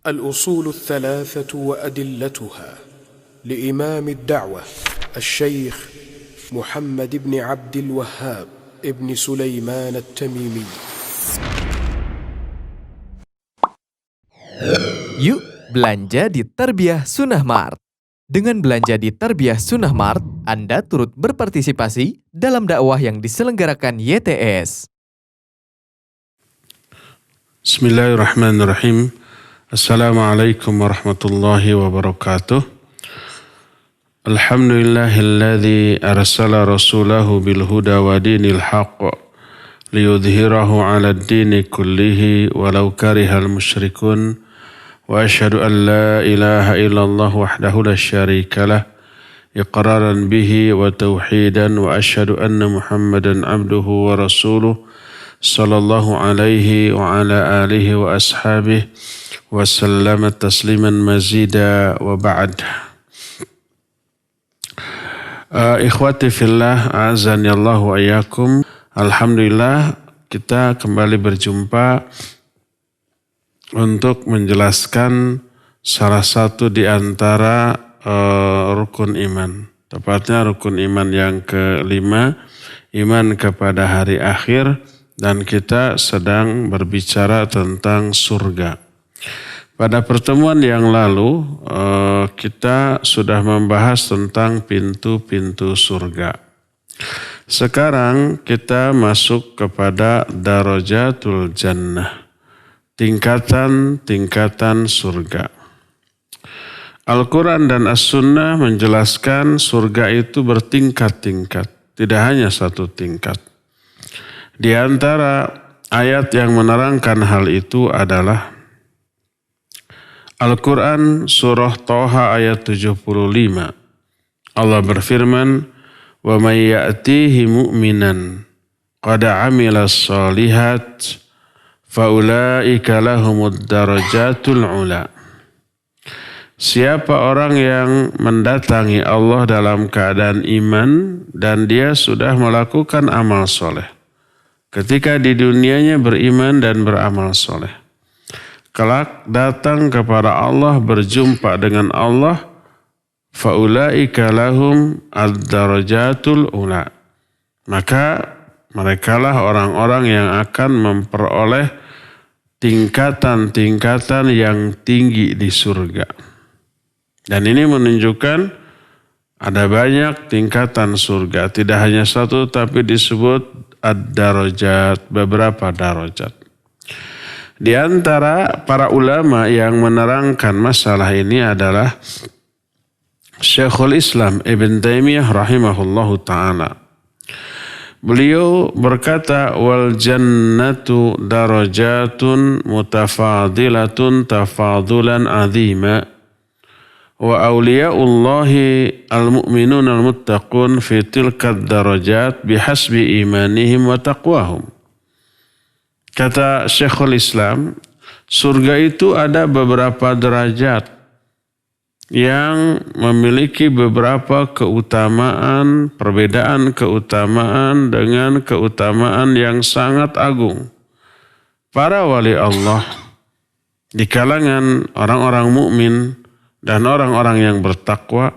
الأصول الثلاثة وأدلتها لإمام الدعوة الشيخ محمد بن عبد الوهاب ابن سليمان التميمي. Yuk belanja di Tarbiyah Sunnah Mart. Dengan belanja di Tarbiyah Sunnah Mart, Anda turut berpartisipasi dalam dakwah yang diselenggarakan YTS. Bismillahirrahmanirrahim. Assalamualaikum warahmatullahi wabarakatuh. Alhamdulillahilladzi arsala rasulahu bilhuda wa dinil haqq liyudhhirahu 'ala ad-dini kullihi walau karihal musyrikun. Wa asyhadu an la ilaha illallah wahdahu la syarika lah iqraran bihi wa tauhidan wa asyhadu anna Muhammadan abduhu wa rasuluh sallallahu alaihi wa ala alihi wa ashabihi wa sallama tasliman mazida wa ba'd. Ikhwati fillah, a'azani Allah wa iyyakum. Alhamdulillah kita kembali berjumpa untuk menjelaskan salah satu di antara rukun iman. Tepatnya rukun iman yang kelima, iman kepada hari akhir, dan kita sedang berbicara tentang surga. Pada pertemuan yang lalu kita sudah membahas tentang pintu-pintu surga. Sekarang kita masuk kepada darajatul jannah, tingkatan-tingkatan surga. Al-Quran dan As-Sunnah menjelaskan surga itu bertingkat-tingkat, tidak hanya satu tingkat. Di antara ayat yang menerangkan hal itu adalah Al-Quran surah Thaha ayat 75. Allah berfirman, "Wa may ya'tihi mu'minan qad 'amilas shalihat fa ulaika lahumud darajatul 'ula." Siapa orang yang mendatangi Allah dalam keadaan iman dan dia sudah melakukan amal soleh, ketika di dunianya beriman dan beramal soleh, kelak datang kepada Allah, berjumpa dengan Allah, faulaika lahum ad-darajatul ula. Maka merekalah orang-orang yang akan memperoleh tingkatan-tingkatan yang tinggi di surga. Dan ini menunjukkan ada banyak tingkatan surga, tidak hanya satu tapi disebut ad-darajat, beberapa darajat. Di antara para ulama yang menerangkan masalah ini adalah Syekhul Islam Ibn Taimiyah rahimahullahu ta'ala. Beliau berkata, wal jannatu darajatun mutafadilatun tafadulan azima wa awliyaullahi al-mu'minun al-muttaqun fi tilkad darajat bihasbi imanihim wa taqwahum. Kata Syekhul Islam, surga itu ada beberapa derajat yang memiliki beberapa keutamaan, perbedaan keutamaan dengan keutamaan yang sangat agung. Para wali Allah di kalangan orang-orang mukmin dan orang-orang yang bertakwa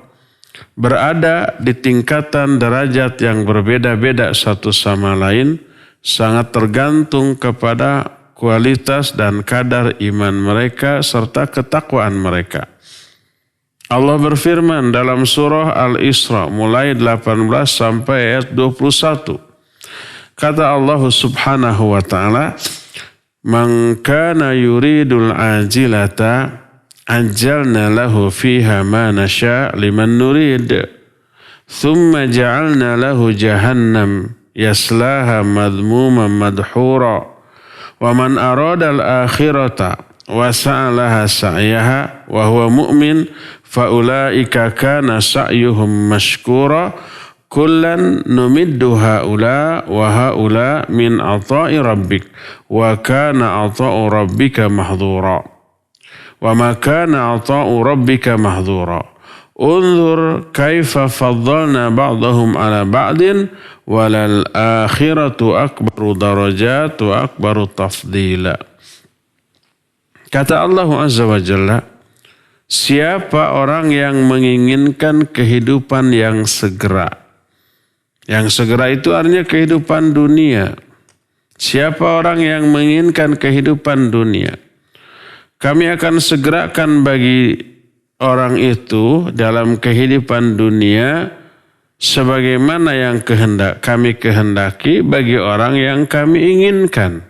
berada di tingkatan derajat yang berbeda-beda satu sama lain, sangat tergantung kepada kualitas dan kadar iman mereka serta ketakwaan mereka. Allah berfirman dalam surah Al-Isra mulai 18 sampai ayat 21. Kata Allah subhanahu wa ta'ala, "Man kana yuridul ajilata ajjalna lahu fiha ma nasha' liman nurid. Thumma ja'alna lahu jahannam yaslaha madhmuman madhura wa man arada al-akhirata wa sa'alaha sa'yaha wa huwa mu'min fa ulaika kana sa'yuhum mashkura kullan numiddu haula wa haula min ata'i rabbik wa kana ata'u rabbika mahdhura wa ma kana ata'u rabbika mahdhura unzur kaifa faddalna ba'dahum ala ba'din walal akhiratu akbaru darajat wa akbaru tafdila." Kata Allah Azza wa Jalla, siapa orang yang menginginkan kehidupan yang segera. Yang segera itu artinya kehidupan dunia. Siapa orang yang menginginkan kehidupan dunia, kami akan segerakan bagi orang itu dalam kehidupan dunia sebagaimana yang kami kehendaki bagi orang yang kami inginkan.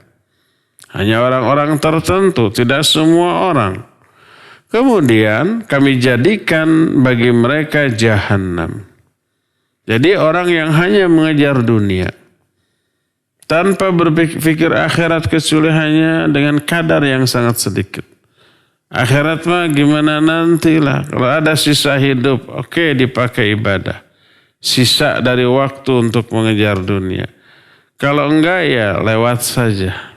Hanya orang-orang tertentu, tidak semua orang. Kemudian kami jadikan bagi mereka jahanam. Jadi orang yang hanya mengejar dunia, tanpa berpikir akhirat kecuali hanya dengan kadar yang sangat sedikit. Akhirat mah gimana nantilah. Kalau ada sisa hidup, oke, dipakai ibadah. Sisa dari waktu untuk mengejar dunia. Kalau enggak ya lewat saja.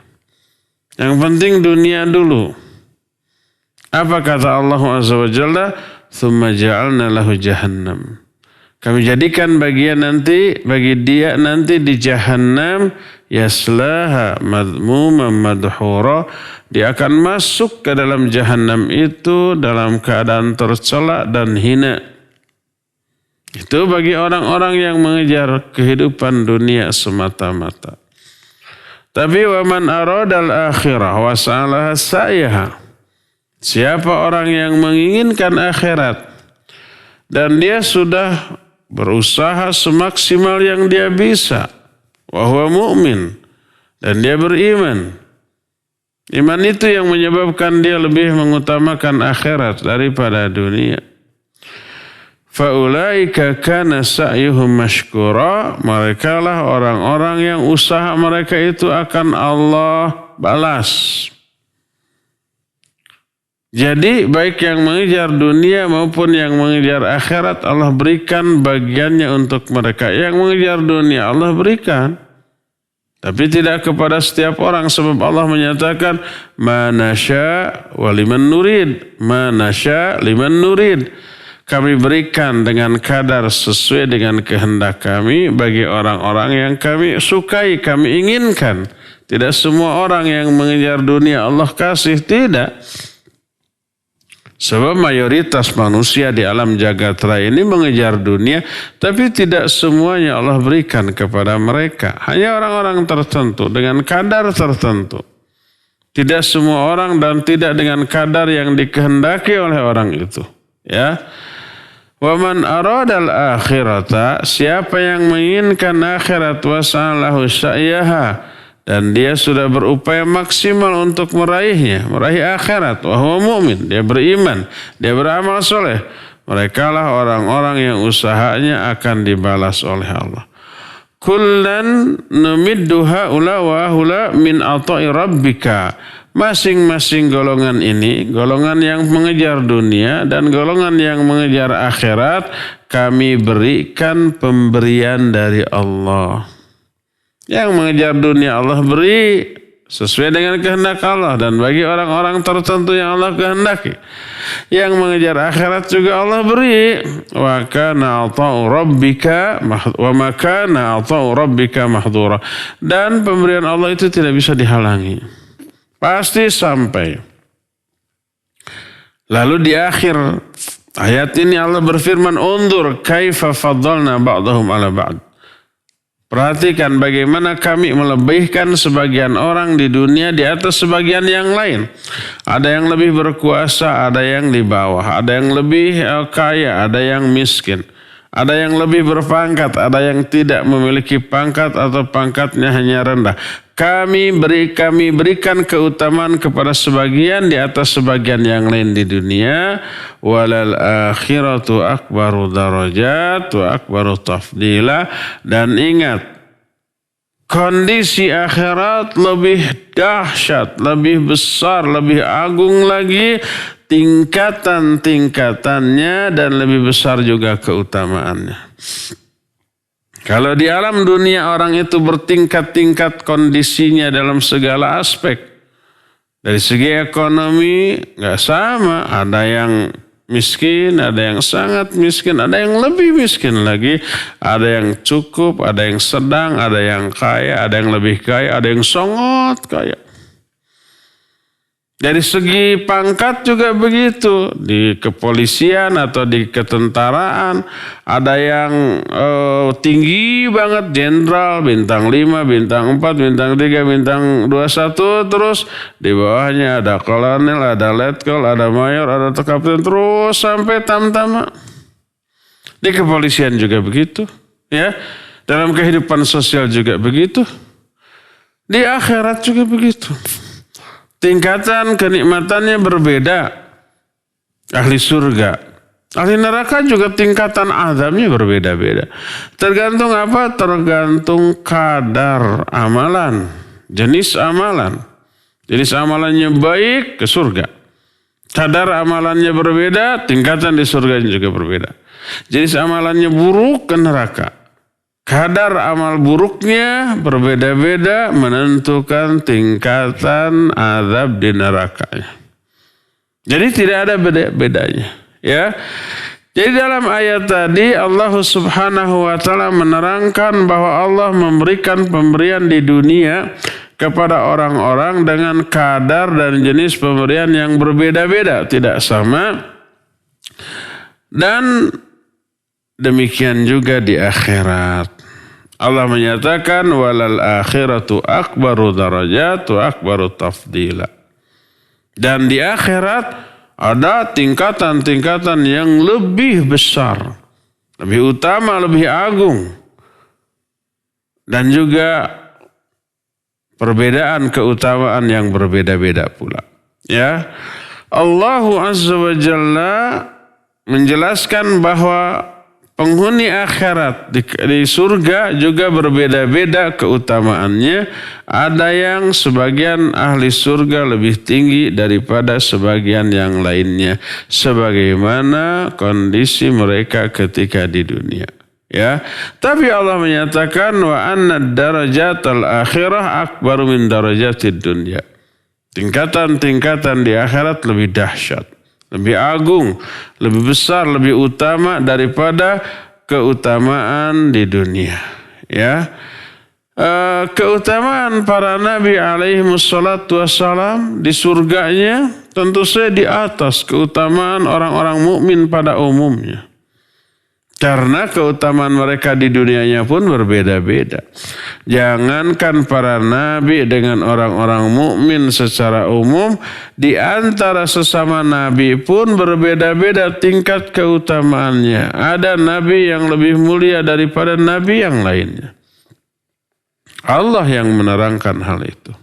Yang penting dunia dulu. Apa kata Allah Azza wa Jalla? Tsumma ja'alna lahu jahannam. Kami jadikan bagi dia nanti di jahannam, yaslaha madhmuman madhura. Dia akan masuk ke dalam jahannam itu dalam keadaan tercela dan hina. Itu bagi orang-orang yang mengejar kehidupan dunia semata-mata. Tapi wa man aradal akhirah wa sa'alaha sa'yaha. Siapa orang yang menginginkan akhirat dan dia sudah berusaha semaksimal yang dia bisa, wa huwa mu'min, dan dia beriman. Iman itu yang menyebabkan dia lebih mengutamakan akhirat daripada dunia. Faulaika kana sa'yuhum mashkura. Mereka lah orang-orang yang usaha mereka itu akan Allah balas. Jadi baik yang mengejar dunia maupun yang mengejar akhirat, Allah berikan bagiannya untuk mereka. Yang mengejar dunia Allah berikan, tapi tidak kepada setiap orang, sebab Allah menyatakan manasya waliman nurid, manasya liman nurid. Kami berikan dengan kadar sesuai dengan kehendak kami bagi orang-orang yang kami sukai, kami inginkan. Tidak semua orang yang mengejar dunia Allah kasih, tidak. Sebab mayoritas manusia di alam jagat raya ini mengejar dunia, tapi tidak semuanya Allah berikan kepada mereka. Hanya orang-orang tertentu dengan kadar tertentu. Tidak semua orang dan tidak dengan kadar yang dikehendaki oleh orang itu. Ya. Wa man aradal akhirata, siapa yang menginginkan akhirat, wasa'alahu sa'yaha, dan dia sudah berupaya maksimal untuk meraihnya, meraih akhirat. Wa huwa mu'min, dia beriman, dia beramal soleh. Mereka lah orang-orang yang usahanya akan dibalas oleh Allah. Kullan numiddu haula wa haula min ata'i rabbika. Masing-masing golongan ini, golongan yang mengejar dunia dan golongan yang mengejar akhirat, kami berikan pemberian dari Allah. Yang mengejar dunia Allah beri sesuai dengan kehendak Allah dan bagi orang-orang tertentu yang Allah kehendaki. Yang mengejar akhirat juga Allah beri. Wa kana ata'u rabbika wa ma kana ata'u rabbika mahdura. Dan pemberian Allah itu tidak bisa dihalangi. Pasti sampai. Lalu di akhir ayat ini Allah berfirman, "Undur kaifa faddalna ba'dahum 'ala ba'd." Perhatikan bagaimana kami melebihkan sebagian orang di dunia di atas sebagian yang lain. Ada yang lebih berkuasa, ada yang di bawah. Ada yang lebih kaya, ada yang miskin. Ada yang lebih berpangkat, ada yang tidak memiliki pangkat atau pangkatnya hanya rendah. Kami berikan keutamaan kepada sebagian di atas sebagian yang lain di dunia. Walal akhiratu akbaru darajat wa akbaru tafdila. Dan ingat, kondisi akhirat lebih dahsyat, lebih besar, lebih agung lagi tingkatan-tingkatannya dan lebih besar juga keutamaannya. Kalau di alam dunia orang itu bertingkat-tingkat kondisinya dalam segala aspek. Dari segi ekonomi nggak sama, ada yang miskin, ada yang sangat miskin, ada yang lebih miskin lagi, ada yang cukup, ada yang sedang, ada yang kaya, ada yang lebih kaya, ada yang sangat kaya. Dari segi pangkat juga begitu. Di kepolisian atau di ketentaraan ada yang tinggi banget, jenderal, bintang 5, bintang 4, bintang 3, bintang 21. Terus di bawahnya ada kolonel, ada letkol, ada mayor, ada kapten, terus sampai tamtama. Di kepolisian juga begitu. Ya, dalam kehidupan sosial juga begitu. Di akhirat juga begitu. Tingkatan kenikmatannya berbeda. Ahli surga, ahli neraka juga tingkatan azabnya berbeda-beda. Tergantung apa? Tergantung kadar amalan, jenis amalan. Jenis amalannya baik, ke surga. Kadar amalannya berbeda, tingkatan di surga juga berbeda. Jenis amalannya buruk, ke neraka. Kadar amal buruknya berbeda-beda menentukan tingkatan azab di nerakanya. Jadi tidak ada bedanya, ya. Jadi dalam ayat tadi Allah Subhanahu wa taala menerangkan bahwa Allah memberikan pemberian di dunia kepada orang-orang dengan kadar dan jenis pemberian yang berbeda-beda, tidak sama. Dan demikian juga di akhirat. Allah menyatakan walal akhiratu akbaru darajat wa akbaru tafdila. Dan di akhirat ada tingkatan-tingkatan yang lebih besar, lebih utama, lebih agung. Dan juga perbedaan keutamaan yang berbeda-beda pula. Ya. Allah Azza wa Jalla menjelaskan bahwa penghuni akhirat di surga juga berbeda-beda keutamaannya. Ada yang sebagian ahli surga lebih tinggi daripada sebagian yang lainnya. Sebagaimana kondisi mereka ketika di dunia. Ya, tapi Allah menyatakan wa anna darajatal akhirah akbaru min darajatid dunya. Tingkatan-tingkatan di akhirat lebih dahsyat, lebih agung, lebih besar, lebih utama daripada keutamaan di dunia. Ya, keutamaan para nabi alaihi wassalatu wassalam di surganya tentu saja di atas keutamaan orang-orang mukmin pada umumnya. Karena keutamaan mereka di dunianya pun berbeda-beda. Jangankan para nabi dengan orang-orang mukmin secara umum, di antara sesama nabi pun berbeda-beda tingkat keutamaannya. Ada nabi yang lebih mulia daripada nabi yang lainnya. Allah yang menerangkan hal itu.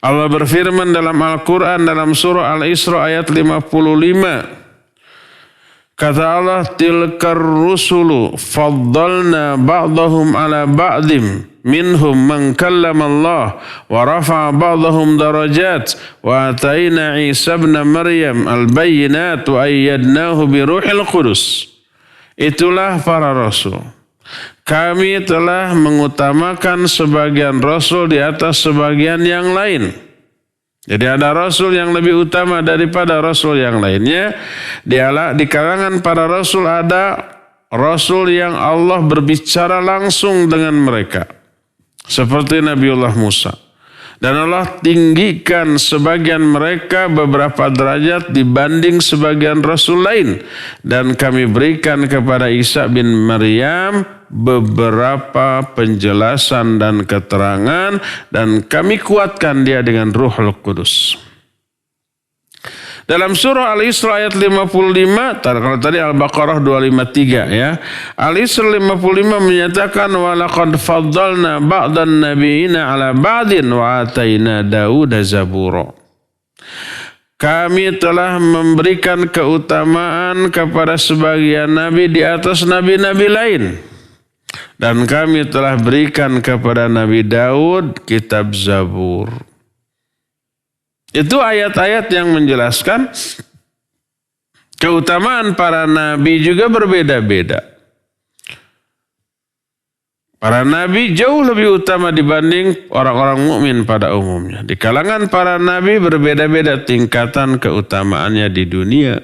Allah berfirman dalam Al-Quran dalam surah Al-Isra ayat 55. Kata Allah, tilkar rusulu faddalna ba'dahum ala ba'dim minhum man kallama Allah wa rafa'a ba'dahum darajat wa ataina Isa ibn Maryam al-bayyinat wa ayyadnahu bi ruhil qudus. Itulah para rasul. Kami telah mengutamakan sebagian rasul di atas sebagian yang lain. Jadi ada rasul yang lebih utama daripada rasul yang lainnya. Di kalangan para rasul ada rasul yang Allah berbicara langsung dengan mereka. Seperti Nabiullah Musa. Dan Allah tinggikan sebagian mereka beberapa derajat dibanding sebagian rasul lain. Dan kami berikan kepada Isa bin Maryam beberapa penjelasan dan keterangan. Dan kami kuatkan dia dengan Ruhul Qudus. Dalam surah Al-Isra ayat 55, kalau tadi Al-Baqarah 253 ya. Al-Isra 55 menyatakan walaqad faddalna ba'dan nabiyina ala ba'din wa ataina Dauda zabura. Kami telah memberikan keutamaan kepada sebagian nabi di atas nabi-nabi lain. Dan kami telah berikan kepada Nabi Daud kitab Zabur. Itu ayat-ayat yang menjelaskan keutamaan para nabi juga berbeda-beda. Para nabi jauh lebih utama dibanding orang-orang mukmin pada umumnya. Di kalangan para nabi berbeda-beda tingkatan keutamaannya di dunia.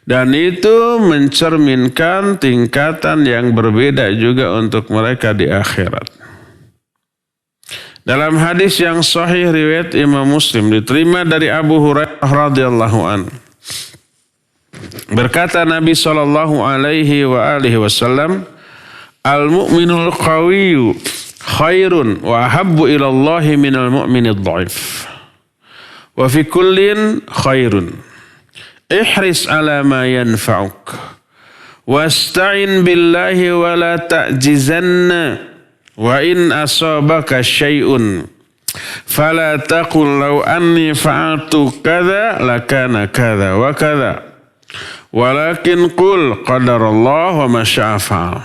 Dan itu mencerminkan tingkatan yang berbeda juga untuk mereka di akhirat. Dalam hadis yang sahih riwayat Imam Muslim diterima dari Abu Hurairah radhiyallahu an. Berkata Nabi sallallahu alaihi wasallam, "Al-mu'minul qawiyyu khairun wa ahabbu ila Allah minal mu'minid dha'if. Wa fi kullin khairun. Ihris ala ma yanfa'uk. Wasta'in billahi wa la ta'jizanna. Wa in asabaka syai'un fala taqul law anni fa'altu kadza lakana kadza wa kadza walakin qul qadarallah wa ma syaa fa'al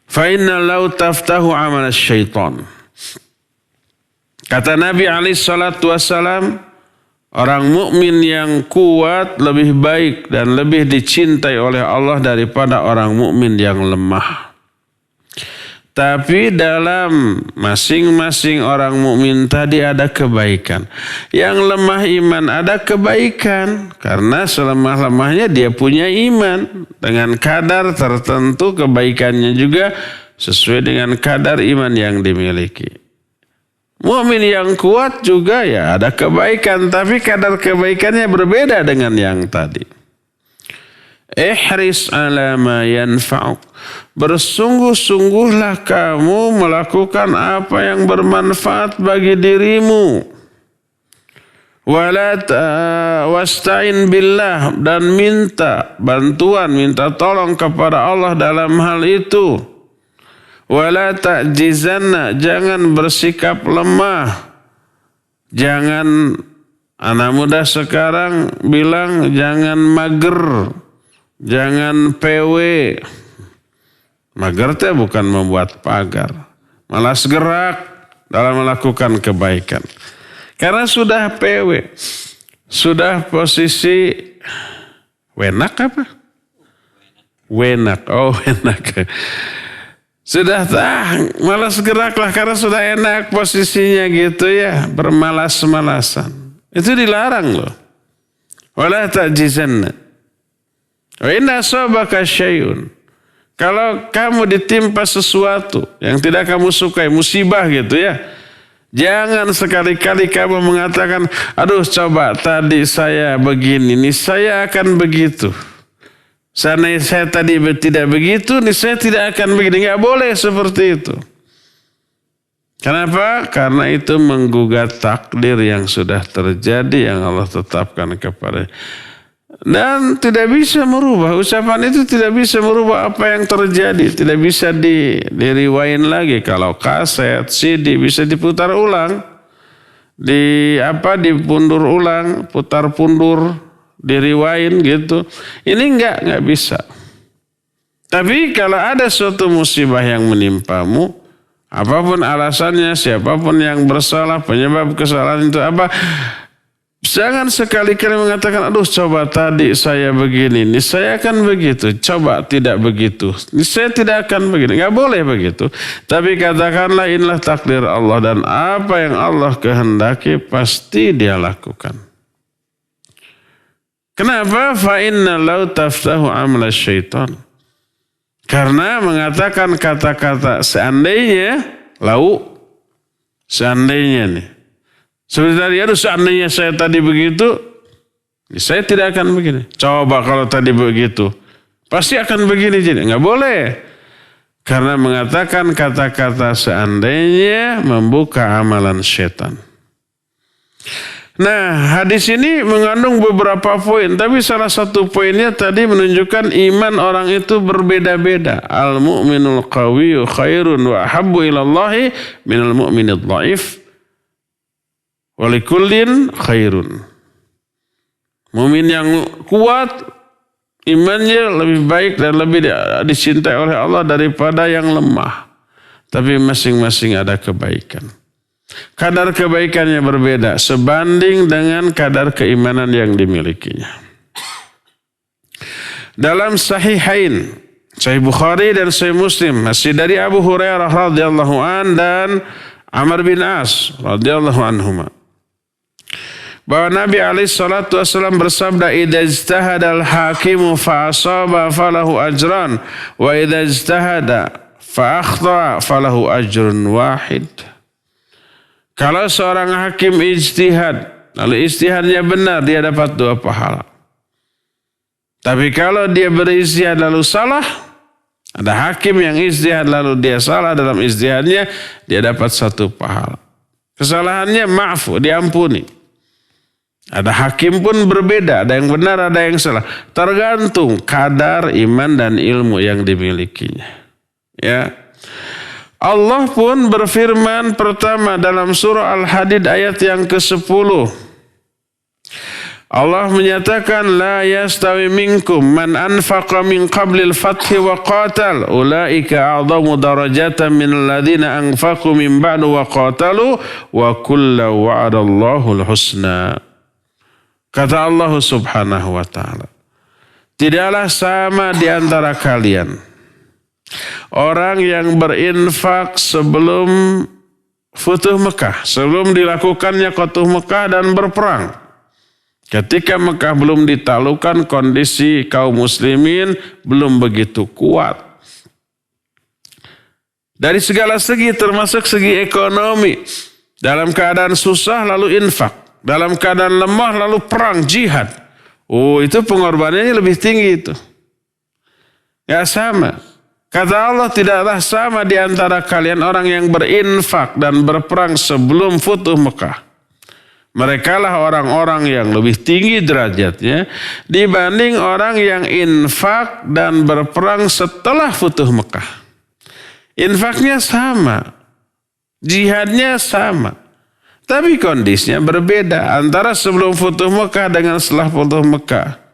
fa inna law taftahu amal syaitan." Kata Nabi alaihi salatu wasalam, orang mukmin yang kuat lebih baik dan lebih dicintai oleh Allah daripada orang mukmin yang lemah. Tapi dalam masing-masing orang mukmin tadi ada kebaikan. Yang lemah iman ada kebaikan. Karena selemah-lemahnya dia punya iman. Dengan kadar tertentu kebaikannya juga sesuai dengan kadar iman yang dimiliki. Mukmin yang kuat juga ya ada kebaikan. Tapi kadar kebaikannya berbeda dengan yang tadi. Ihris ala ma yanfa'uk. Bersungguh-sungguhlah kamu melakukan apa yang bermanfaat bagi dirimu. Wasta'in billah, dan minta bantuan, minta tolong kepada Allah dalam hal itu. Wala ta'jizanna, jangan bersikap lemah. Jangan, anak muda sekarang bilang jangan mager. Jangan PW. Mager teh bukan membuat pagar. Malas gerak dalam melakukan kebaikan. Karena sudah PW. Sudah posisi wenak apa? Wenak. Oh, wenak. Sudah malas geraklah karena sudah enak posisinya gitu ya. Bermalas-malasan. Itu dilarang loh. Wala ta'jizanna. Wa inna asabaka syai'un. Kalau kamu ditimpa sesuatu yang tidak kamu sukai, musibah gitu ya. Jangan sekali-kali kamu mengatakan, aduh coba tadi saya begini, nih saya akan begitu. Seandainya saya tadi tidak begitu, nih saya tidak akan begini. Nggak boleh seperti itu. Kenapa? Karena itu menggugat takdir yang sudah terjadi, yang Allah tetapkan kepada. Dan tidak bisa merubah. Ucapan itu tidak bisa merubah apa yang terjadi. Tidak bisa diriwain lagi. Kalau kaset, CD bisa diputar ulang. Dipundur ulang, putar pundur, diriwain gitu. Ini enggak bisa. Tapi kalau ada suatu musibah yang menimpamu, apapun alasannya, siapapun yang bersalah, penyebab kesalahan itu apa, jangan sekali-kali mengatakan, aduh coba tadi saya begini, nih saya akan begitu. Coba tidak begitu, nih saya tidak akan begini. Nggak boleh begitu. Tapi katakanlah inilah takdir Allah dan apa yang Allah kehendaki pasti dia lakukan. Kenapa? Fa inna law taftahu amla syaitan. Karena mengatakan kata-kata seandainya, seandainya nih. Seperti tadi, aduh seandainya saya tadi begitu, saya tidak akan begini. Coba kalau tadi begitu, pasti akan begini. Jadi nggak boleh. Karena mengatakan kata-kata seandainya membuka amalan setan. Nah, hadis ini mengandung beberapa poin. Tapi salah satu poinnya tadi menunjukkan iman orang itu berbeda-beda. Al-mu'minul qawiyyu khairun wa ahabbu ilallahi minal mu'minid dha'if. Walikullin khairun. Mumin yang kuat imannya lebih baik dan lebih dicintai oleh Allah daripada yang lemah. Tapi masing-masing ada kebaikan. Kadar kebaikannya berbeda sebanding dengan kadar keimanan yang dimilikinya. Dalam Sahihain, Sahih Bukhari dan Sahih Muslim, masih dari Abu Hurairah radhiyallahu an dan Amr bin As radhiyallahu anhuma, bahwa Nabi alaihissalatu wassalam bersabda, idza ijtahada al-hakimu fa asaba falahu ajran wa idza ijtahada fa akhta falahu ajrun wahid. Kalau seorang hakim ijtihad, lalu ijtihadnya benar, dia dapat 2 pahala. Tapi kalau dia berijtihad lalu salah, ada hakim yang ijtihad lalu dia salah dalam ijtihadnya, dia dapat 1 pahala. Kesalahannya maafu, diampuni. Ada hakim pun berbeda, ada yang benar, ada yang salah. Tergantung kadar iman dan ilmu yang dimilikinya. Ya. Allah pun berfirman pertama dalam surah Al-Hadid ayat yang ke-10. Allah menyatakan la yastawi minkum man anfaqa min qablil fathi wa qatal ulaika a'zamu darajatan min alladhina anfaqu min ba'du wa qatalu wa kullu wa'adallahu al-husna. Kata Allah Subhanahu wa taala, tidaklah sama di antara kalian orang yang berinfak sebelum Futuh Mekah, sebelum dilakukannya Futuh Mekah dan berperang. Ketika Mekah belum ditaklukkan, kondisi kaum muslimin belum begitu kuat. Dari segala segi, termasuk segi ekonomi. Dalam keadaan susah lalu infak, dalam keadaan lemah lalu perang, jihad. Oh, itu pengorbanannya lebih tinggi itu. Gak sama. Kata Allah, tidaklah sama di antara kalian orang yang berinfak dan berperang sebelum Futuh Mekah. Mereka lah orang-orang yang lebih tinggi derajatnya dibanding orang yang infak dan berperang setelah Futuh Mekah. Infaknya sama, jihadnya sama, tapi kondisinya berbeda antara sebelum Futuh Mekah dengan setelah Futuh Mekah.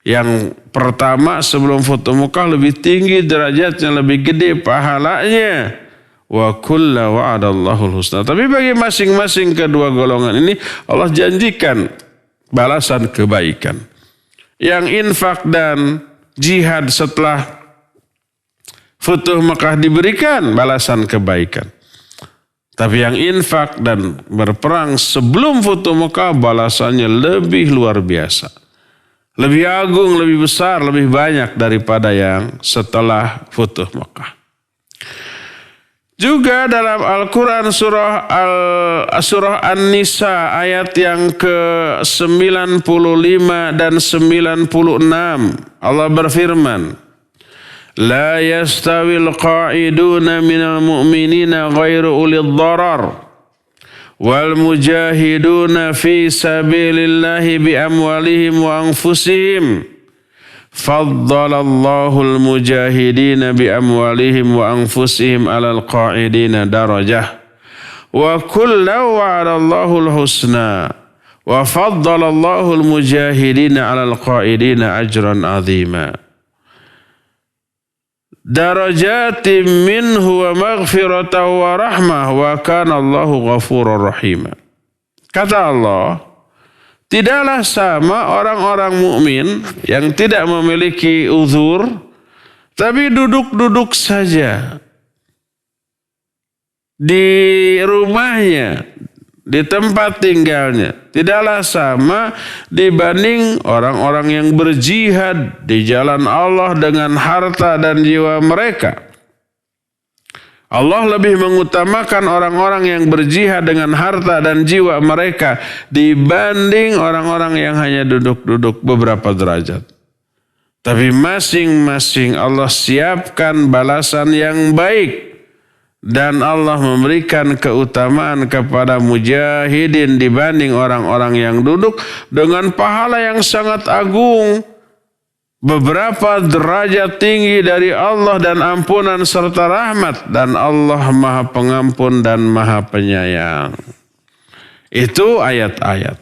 Yang pertama sebelum Futuh Mekah lebih tinggi derajatnya, lebih gede pahalanya. Wa kullu wa'adallahul husna. Tapi bagi masing-masing kedua golongan ini Allah janjikan balasan kebaikan. Yang infak dan jihad setelah Futuh Mekah diberikan balasan kebaikan. Tapi yang infak dan berperang sebelum Futuh Mekah balasannya lebih luar biasa. Lebih agung, lebih besar, lebih banyak daripada yang setelah Futuh Mekah. Juga dalam Al-Quran surah An-Nisa ayat yang ke-95 dan 96. Allah berfirman, La yastawil qa'iduna minal mu'minina ghairu ulil dharar. Wal mujahiduna fi sabilillahi bi amwalihim wa anfusihim faddalallahu al mujahidina bi amwalihim wa anfusihim alal qa'idina darajah wa kullu wa'adallahu al husna wa faddalallahu al mujahidina alal qa'idina ajran 'azima. Darajatim minhu wa maghfiratahu wa rahmah wa kana Allahu ghafurur rahim. Kata Allah, tidaklah sama orang-orang mukmin yang tidak memiliki uzur tapi duduk-duduk saja di rumahnya, di tempat tinggalnya, tidaklah sama dibanding orang-orang yang berjihad di jalan Allah dengan harta dan jiwa mereka. Allah lebih mengutamakan orang-orang yang berjihad dengan harta dan jiwa mereka dibanding orang-orang yang hanya duduk-duduk beberapa derajat. Tapi masing-masing Allah siapkan balasan yang baik. Dan Allah memberikan keutamaan kepada mujahidin dibanding orang-orang yang duduk dengan pahala yang sangat agung. Beberapa derajat tinggi dari Allah dan ampunan serta rahmat. Dan Allah Maha Pengampun dan Maha Penyayang. Itu ayat-ayat.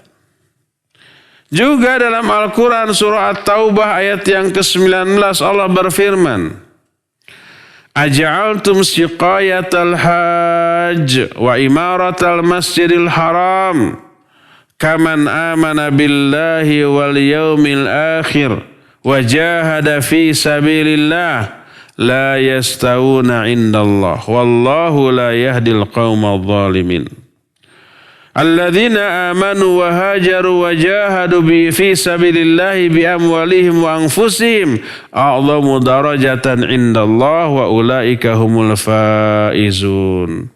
Juga dalam Al-Quran surah At-Taubah ayat yang ke-19 Allah berfirman, Aja'altum siqayatal hajj wa imaratal masjidil haram kaman amana billahi wal yawmil akhir wa jahada fi sabilillah la yastawuna indallah wallahu la yahdil qaumadh dhalimin. Alladzina amanu wa hajaru wa jahadu fi sabilillahi bi amwalihim wa anfusihim a'zamu darajatan indallah wa ulaika humul faizun.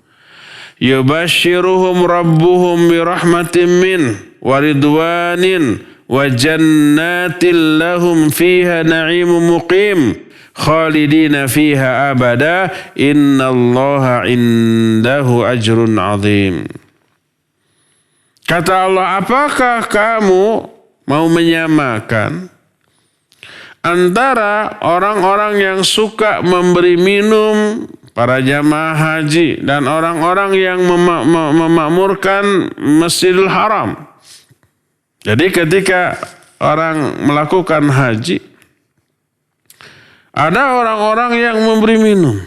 yubashshiruhum rabbuhum bi rahmatin min wa ridwanin wa jannatin lahum fiha na'imun muqim khalidina fiha abada innallaha indahu ajrun azim. Kata Allah, apakah kamu mau menyamakan antara orang-orang yang suka memberi minum para jamaah haji dan orang-orang yang memakmurkan Masjidil Haram? Jadi ketika orang melakukan haji, ada orang-orang yang memberi minum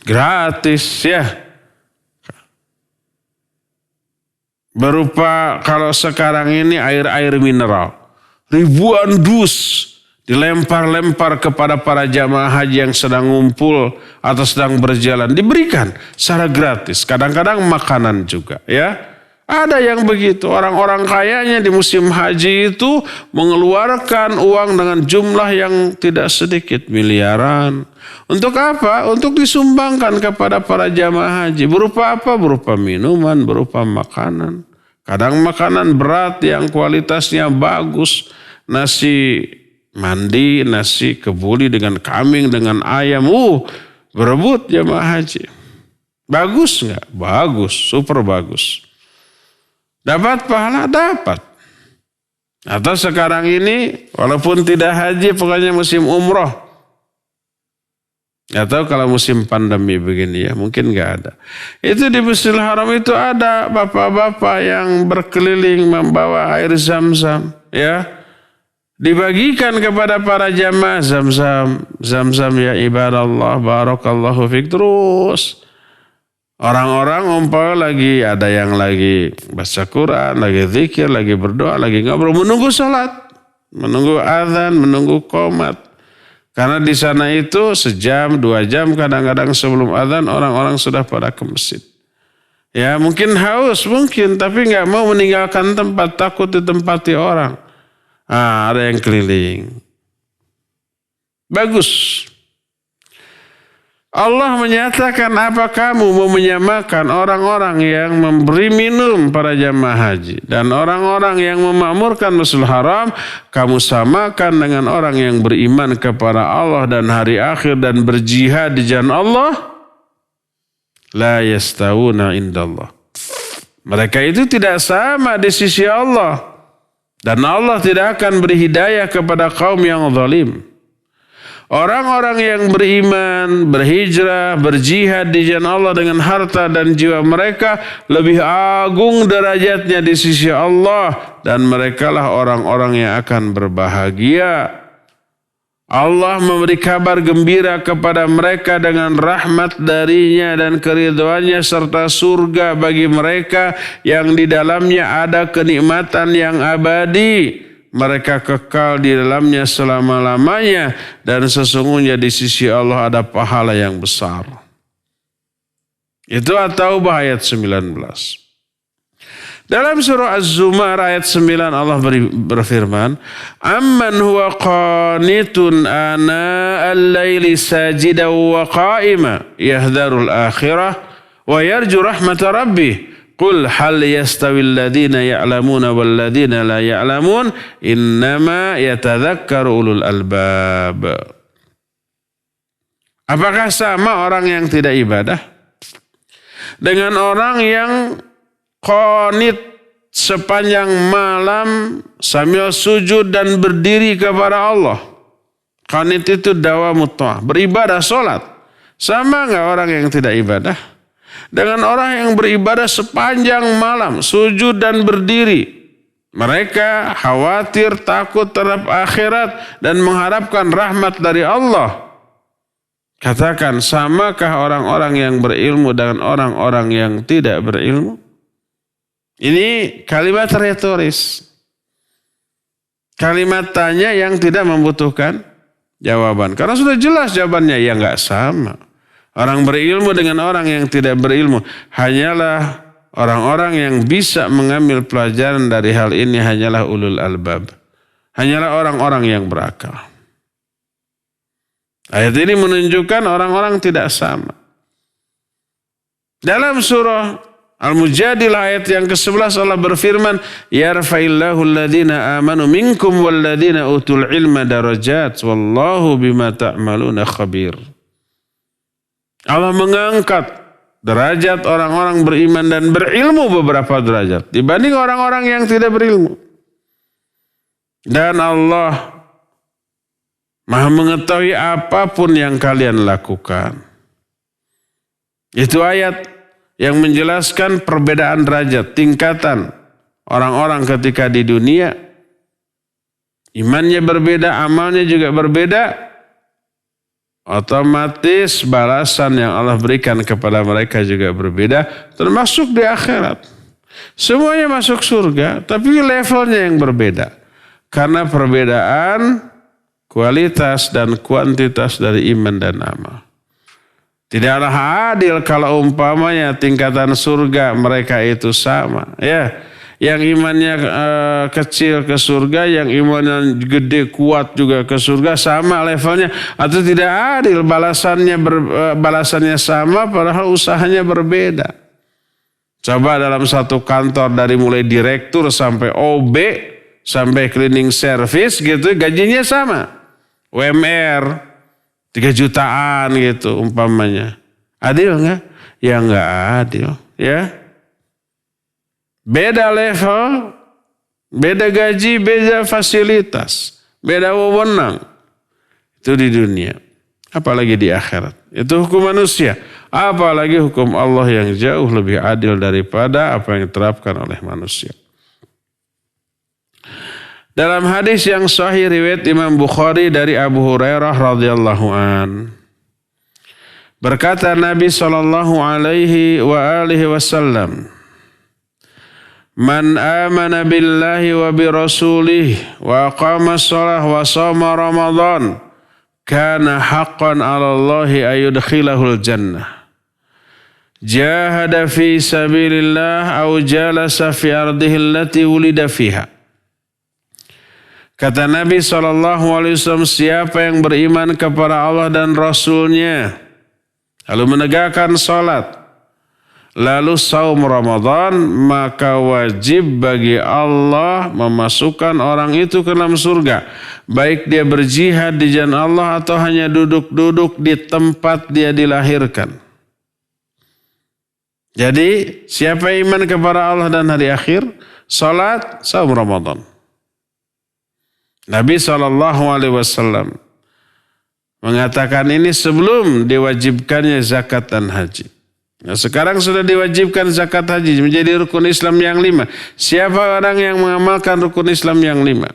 gratis ya. Berupa kalau sekarang ini air-air mineral. Ribuan dus dilempar-lempar kepada para jamaah haji yang sedang ngumpul atau sedang berjalan. Diberikan secara gratis. Kadang-kadang makanan juga ya. Ada yang begitu. Orang-orang kayanya di musim haji itu mengeluarkan uang dengan jumlah yang tidak sedikit. Miliaran. Untuk apa? Untuk disumbangkan kepada para jamaah haji. Berupa apa? Berupa minuman, berupa makanan. Kadang makanan berat yang kualitasnya bagus. Nasi mandi, nasi kebuli dengan kambing, dengan ayam. Berebut jamaah haji. Bagus nggak? Bagus, super bagus. Dapat pahala? Dapat. Atau sekarang ini walaupun tidak haji pokoknya musim umroh. Atau kalau musim pandemi begini ya mungkin nggak ada. Itu di Masjidil Haram itu ada bapak-bapak yang berkeliling membawa air zam-zam ya. Dibagikan kepada para jamaah zam-zam ya ibadallah barakallahu fik terus. Orang-orang umpama lagi ada yang lagi baca Quran, lagi zikir, lagi berdoa, lagi ngobrol, menunggu salat, menunggu azan, menunggu qomat. Karena di sana itu sejam, 2 jam kadang-kadang sebelum azan orang-orang sudah pada ke masjid. Ya mungkin haus, mungkin, tapi nggak mau meninggalkan tempat, takut ditempati orang. Ada yang keliling. Bagus. Allah menyatakan, apa kamu mau menyamakan orang-orang yang memberi minum para jamaah haji dan orang-orang yang memakmurkan Masjidil Haram, kamu samakan dengan orang yang beriman kepada Allah dan hari akhir dan berjihad di jalan Allah? La yastawuna indallah. Mereka itu tidak sama di sisi Allah dan Allah tidak akan beri hidayah kepada kaum yang zalim. Orang-orang yang beriman, berhijrah, berjihad di jalan Allah dengan harta dan jiwa mereka lebih agung derajatnya di sisi Allah dan merekalah orang-orang yang akan berbahagia. Allah memberi kabar gembira kepada mereka dengan rahmat darinya dan keridhaannya serta surga bagi mereka yang di dalamnya ada kenikmatan yang abadi. Mereka kekal di dalamnya selama-lamanya dan sesungguhnya di sisi Allah ada pahala yang besar. Itu At-Taubah ayat 19. Dalam surah Az-Zumar ayat 9 Allah berfirman, "Amman huwa qanitun ana al-laili sajidan wa qa'ima yahdharul akhirah wa yarju rahmata rabbih." Qul hal yastawil ladhina ya'lamuna wal ladhina la ya'lamun innama yatadhakkaru ulul albab. Apakah sama orang yang tidak ibadah dengan orang yang qanit sepanjang malam sambil sujud dan berdiri kepada Allah? Qanit itu dawamut ta'ah, beribadah salat. Sama enggak orang yang tidak ibadah dengan orang yang beribadah sepanjang malam, sujud dan berdiri? Mereka khawatir, takut terhadap akhirat dan mengharapkan rahmat dari Allah. Katakan, samakah orang-orang yang berilmu dengan orang-orang yang tidak berilmu? Ini kalimat retoris. Kalimat tanya yang tidak membutuhkan jawaban. Karena sudah jelas jawabannya, ya enggak sama. Orang berilmu dengan orang yang tidak berilmu hanyalah orang-orang yang bisa mengambil pelajaran dari hal ini, hanyalah ulul albab. Hanyalah orang-orang yang berakal. Ayat ini menunjukkan orang-orang tidak sama. Dalam surah Al-Mujadilah ayat yang ke-11 Allah berfirman, yarfa'illahu alladhina amanu minkum walladhina utul ilma darajat wallahu bima ta'maluna khabir. Allah mengangkat derajat orang-orang beriman dan berilmu beberapa derajat dibanding orang-orang yang tidak berilmu. Dan Allah Maha mengetahui apapun yang kalian lakukan. Itu ayat yang menjelaskan perbedaan derajat, tingkatan orang-orang ketika di dunia. Imannya berbeda, amalnya juga berbeda. Otomatis balasan yang Allah berikan kepada mereka juga berbeda, termasuk di akhirat. Semuanya masuk surga, tapi levelnya yang berbeda. Karena perbedaan kualitas dan kuantitas dari iman dan amal. Tidaklah adil kalau umpamanya tingkatan surga mereka itu sama. Ya, yang imannya kecil ke surga, yang imannya gede kuat juga ke surga sama levelnya. Atau tidak adil, balasannya sama padahal usahanya berbeda. Coba dalam satu kantor dari mulai direktur sampai OB sampai cleaning service gitu gajinya sama. UMR 3 jutaan gitu umpamanya. Adil nggak? Ya nggak adil. Ya. Beda level, beda gaji, beda fasilitas, beda wewenang. Itu di dunia. Apalagi di akhirat. Itu hukum manusia. Apalagi hukum Allah yang jauh lebih adil daripada apa yang diterapkan oleh manusia. Dalam hadis yang sahih riwayat Imam Bukhari dari Abu Hurairah radhiyallahu an, berkata Nabi sallallahu alaihi wa alihi wasallam, "Man amana billahi wa bi rasulih wa aqama shalah wa shoma Ramadan, kana haqqan 'ala Allahi ayudkhilahul jannah. Jahada fi sabilillah aw jalasa fi ardihi allati wulida fiha." Kata Nabi SAW, siapa yang beriman kepada Allah dan Rasulnya, lalu menegakkan salat, lalu saum Ramadan, maka wajib bagi Allah memasukkan orang itu ke dalam surga. Baik dia berjihad di jalan Allah atau hanya duduk-duduk di tempat dia dilahirkan. Jadi siapa iman kepada Allah dan hari akhir, salat, saum Ramadan. Nabi SAW mengatakan ini sebelum diwajibkannya zakat dan haji. Nah, sekarang sudah diwajibkan zakat haji menjadi rukun Islam yang 5. Siapa orang yang mengamalkan rukun Islam yang 5?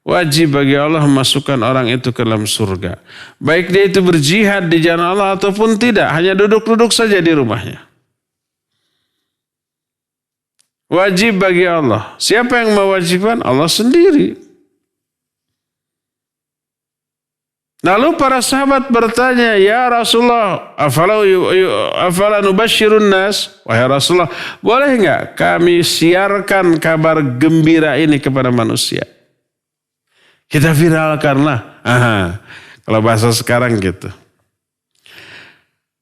Wajib bagi Allah memasukkan orang itu ke dalam surga. Baik dia itu berjihad di jalan Allah ataupun tidak, hanya duduk-duduk saja di rumahnya. Wajib bagi Allah. Siapa yang mewajibkan? Allah sendiri. Lalu para sahabat bertanya, ya Rasulullah, afala nubashirun nas? Wahai Rasulullah, boleh enggak kami siarkan kabar gembira ini kepada manusia? Kita viralkanlah. Kalau bahasa sekarang gitu.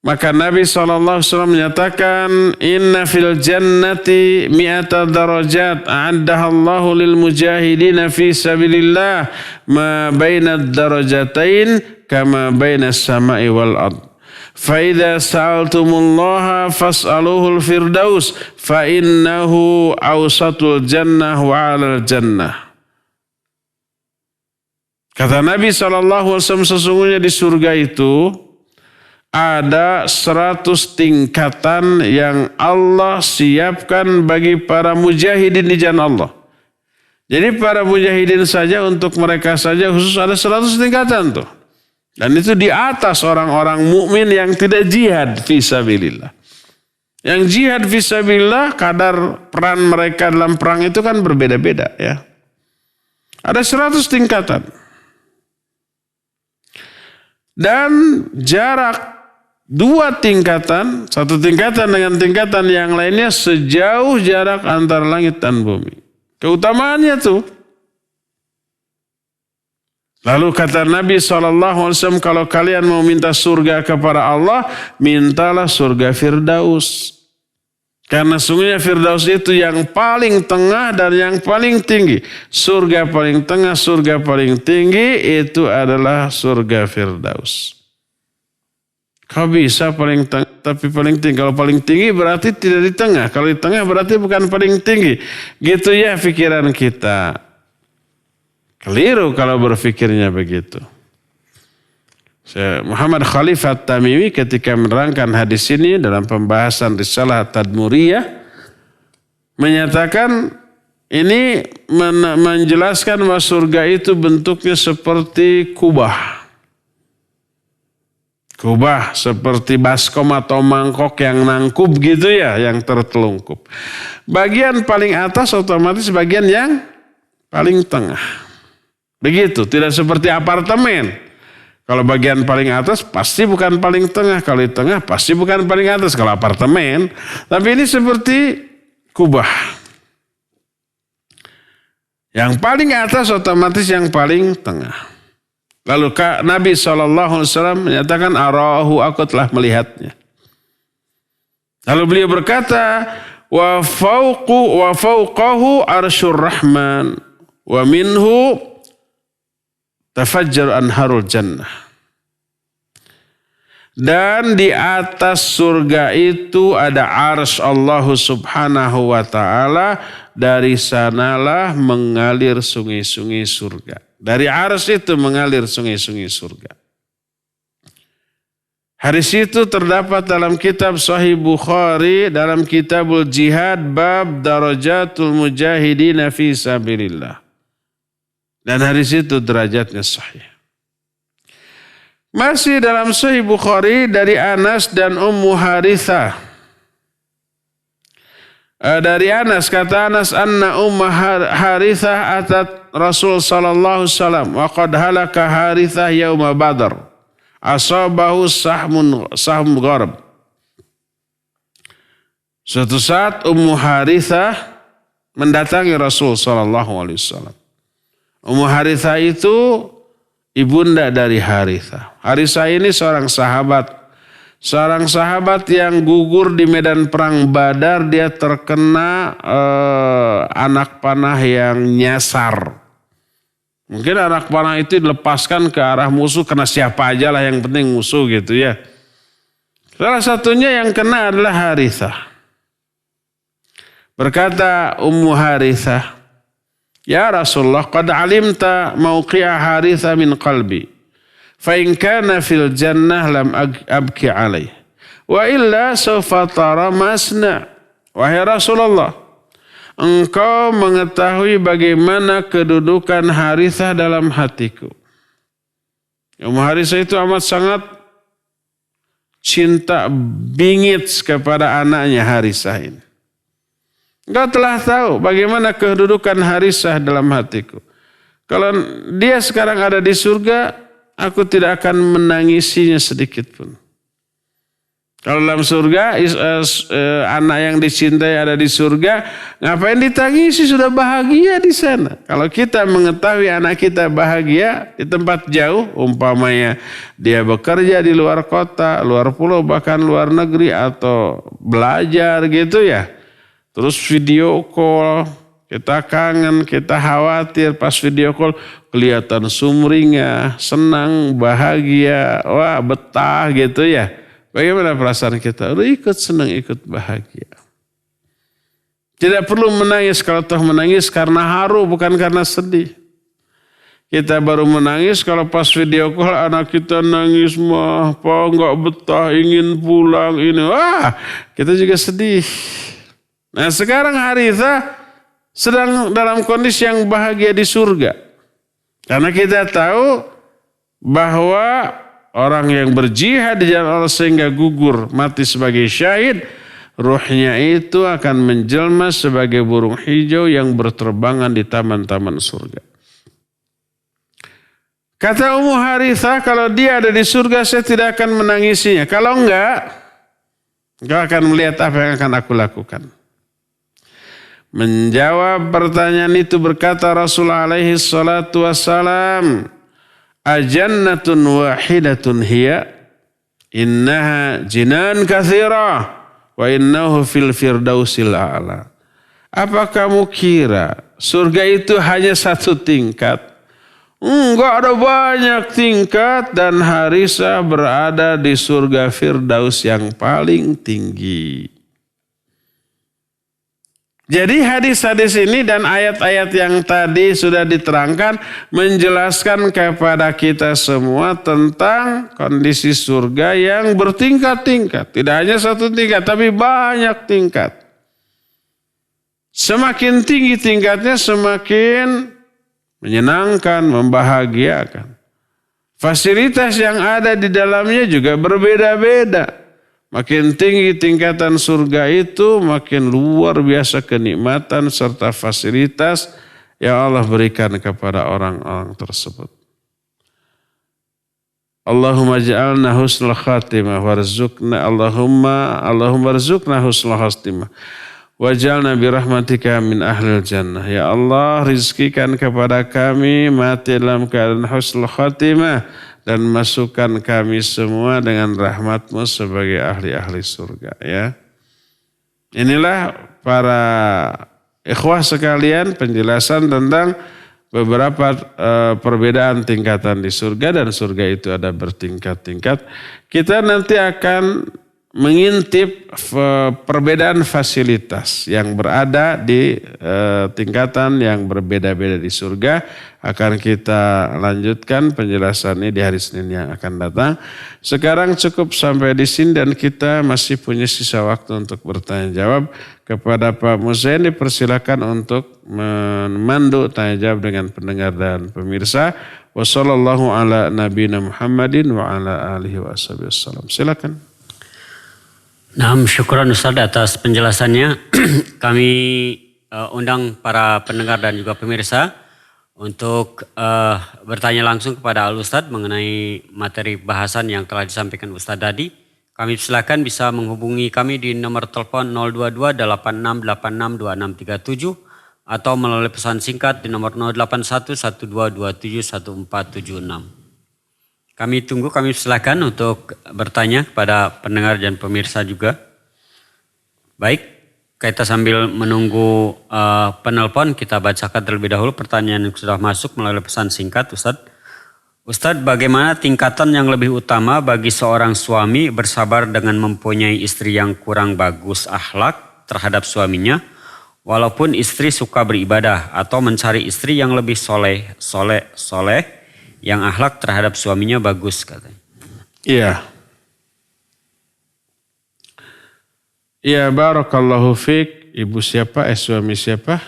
Maka Nabi SAW menyatakan, inna fil jannati mi'ata darajat a'addahallahu lil mujahidina fi sabilillah ma baina darajatain kama baina samai wal ard. Fa idza sa'altumullaha fas'aluhul firdaus fa innahu awsatul jannah wa 'alal jannah. Kata Nabi SAW, sesungguhnya di surga itu ada 100 tingkatan yang Allah siapkan bagi para mujahidin di jalan Allah. Jadi para mujahidin saja, untuk mereka saja khusus ada 100 tingkatan tuh. Dan itu di atas orang-orang mukmin yang tidak jihad fisabilillah. Yang jihad fisabilillah, kadar peran mereka dalam perang itu kan berbeda-beda ya. Ada 100 tingkatan. Dan jarak 2 tingkatan, satu tingkatan dengan tingkatan yang lainnya sejauh jarak antara langit dan bumi. Keutamaannya tuh Lalu kata Nabi SAW, kalau kalian mau minta surga kepada Allah, mintalah surga Firdaus. Karena sungguhnya Firdaus itu yang paling tengah dan yang paling tinggi. Surga paling tengah, surga paling tinggi itu adalah surga Firdaus. Kau bisa paling tengah tapi paling tinggi. Kalau paling tinggi berarti tidak di tengah. Kalau di tengah berarti bukan paling tinggi. Gitu ya pikiran kita. Keliru kalau berfikirnya begitu. Muhammad Khalifah At-Tamimi ketika menerangkan hadis ini dalam pembahasan Risalah Tadmuriyah menyatakan ini menjelaskan bahwa surga itu bentuknya seperti kubah. Kubah seperti baskom atau mangkok yang nangkup gitu ya, yang tertelungkup. Bagian paling atas otomatis bagian yang paling tengah. Begitu, tidak seperti apartemen. Kalau bagian paling atas pasti bukan paling tengah. Kalau di tengah pasti bukan paling atas. Kalau apartemen. Tapi ini seperti kubah. Yang paling atas otomatis yang paling tengah. Lalu Nabi SAW menyatakan, arahu, aku telah melihatnya. Lalu beliau berkata, wa fawqahu arsyur rahman. Wa minhu tafajjar anharul jannah. Dan di atas surga itu ada arsy Allah Subhanahu wa ta'ala. Dari sanalah mengalir sungai-sungai surga. Dari arsy itu mengalir sungai-sungai surga. Hadis itu terdapat dalam kitab Sahih Bukhari, dalam kitabul jihad, bab darajatul mujahidina fi sabilillah. Dan hadis itu derajatnya sahih. Masih dalam Sahih Bukhari dari Anas dan Ummu Harithah. Dari Anas, kata Anas, anna Ummu Harithah atat Rasul sallallahu alaihi wasallam wa qad halaka Harithah yauma Badr. Asabahu sahmun gharab. Suatu saat Ummu Harithah mendatangi Rasul sallallahu alaihi wasallam. Ummu Harithah itu ibunda dari Harithah. Harithah ini seorang sahabat. Seorang sahabat yang gugur di medan perang Badar. Dia terkena anak panah yang nyasar. Mungkin anak panah itu dilepaskan ke arah musuh. Kena siapa aja lah, yang penting musuh gitu ya. Salah satunya yang kena adalah Harithah. Berkata Ummu Harithah, ya Rasulullah, qad alimta mawqi'a Harithah min qalbi. Fa in kana fil jannah lam abki alaih. Wa illa sawfa tara masna. Wahai Rasulullah, engkau mengetahui bagaimana kedudukan Harithah dalam hatiku. Ummu Harithah itu amat sangat cinta bingit kepada anaknya Harithah ini. Engkau telah tahu bagaimana kedudukan Harithah dalam hatiku. Kalau dia sekarang ada di surga, aku tidak akan menangisinya sedikit pun. Kalau dalam surga, anak yang dicintai ada di surga, ngapain ditangisi, sudah bahagia di sana. Kalau kita mengetahui anak kita bahagia di tempat jauh, umpamanya dia bekerja di luar kota, luar pulau, bahkan luar negeri atau belajar gitu ya. Terus video call, kita kangen, kita khawatir, pas video call kelihatan sumringah, senang, bahagia, wah betah gitu ya. Bagaimana perasaan kita? Udah ikut senang, ikut bahagia. Tidak perlu menangis, kalau toh menangis karena haru bukan karena sedih. Kita baru menangis kalau pas video call anak kita nangis mah, enggak betah, ingin pulang ini. Wah, kita juga sedih. Nah sekarang Harithah sedang dalam kondisi yang bahagia di surga. Karena kita tahu bahwa orang yang berjihad di jalan Allah sehingga gugur mati sebagai syahid, ruhnya itu akan menjelma sebagai burung hijau yang berterbangan di taman-taman surga. Kata Ummu Harithah, kalau dia ada di surga saya tidak akan menangisinya. Kalau enggak, engkau akan melihat apa yang akan aku lakukan. Menjawab pertanyaan itu berkata Rasulullah alaihi salatu wassalam, ajannatun wahidatun hiya innaha jinan katsira wa innahu fil firdausil a'la. Apa kamu kira surga itu hanya satu tingkat? Enggak, ada banyak tingkat dan Harisah berada di surga Firdaus yang paling tinggi. Jadi hadis-hadis ini dan ayat-ayat yang tadi sudah diterangkan menjelaskan kepada kita semua tentang kondisi surga yang bertingkat-tingkat. Tidak hanya satu tingkat tapi banyak tingkat. Semakin tinggi tingkatnya semakin menyenangkan, membahagiakan. Fasilitas yang ada di dalamnya juga berbeda-beda. Makin tinggi tingkatan surga itu, makin luar biasa kenikmatan serta fasilitas yang Allah berikan kepada orang-orang tersebut. Allahumma ja'alna husnul khatimah warzuqna Allahumma warzuqna husnul khatimah. Waj'alna birahmatika min ahlil jannah. Ya Allah, rizkikan kepada kami mati dalam keadaan husnul khatimah dan masukkan kami semua dengan rahmatmu sebagai ahli-ahli surga. Ya. Inilah para ikhwah sekalian penjelasan tentang beberapa perbedaan tingkatan di surga, dan surga itu ada bertingkat-tingkat. Kita nanti akan mengintip perbedaan fasilitas yang berada di tingkatan yang berbeda-beda di surga. Akan kita lanjutkan penjelasannya di hari Senin yang akan datang. Sekarang cukup sampai di sini dan kita masih punya sisa waktu untuk bertanya jawab. Kepada Pak Muzain dipersilakan untuk memandu tanya jawab dengan pendengar dan pemirsa. Wassallallahu ala nabiyina Muhammadin wa ala alihi wa sallam. Silakan. Nah, syukuran Ustaz atas penjelasannya. Kami undang para pendengar dan juga pemirsa untuk bertanya langsung kepada Al-Ustaz mengenai materi bahasan yang telah disampaikan Ustaz tadi. Kami silakan bisa menghubungi kami di nomor telepon 022 8686 2637 atau melalui pesan singkat di nomor 081 1227 1476. Kami tunggu, kami silakan untuk bertanya kepada pendengar dan pemirsa juga. Baik, kita sambil menunggu penelpon, kita bacakan terlebih dahulu pertanyaan yang sudah masuk melalui pesan singkat, Ustadz. Ustadz, bagaimana tingkatan yang lebih utama bagi seorang suami bersabar dengan mempunyai istri yang kurang bagus akhlak terhadap suaminya, walaupun istri suka beribadah, atau mencari istri yang lebih soleh, yang akhlak terhadap suaminya bagus katanya. Iya. Iya, barakallahu fiik. Ibu siapa? Suami siapa?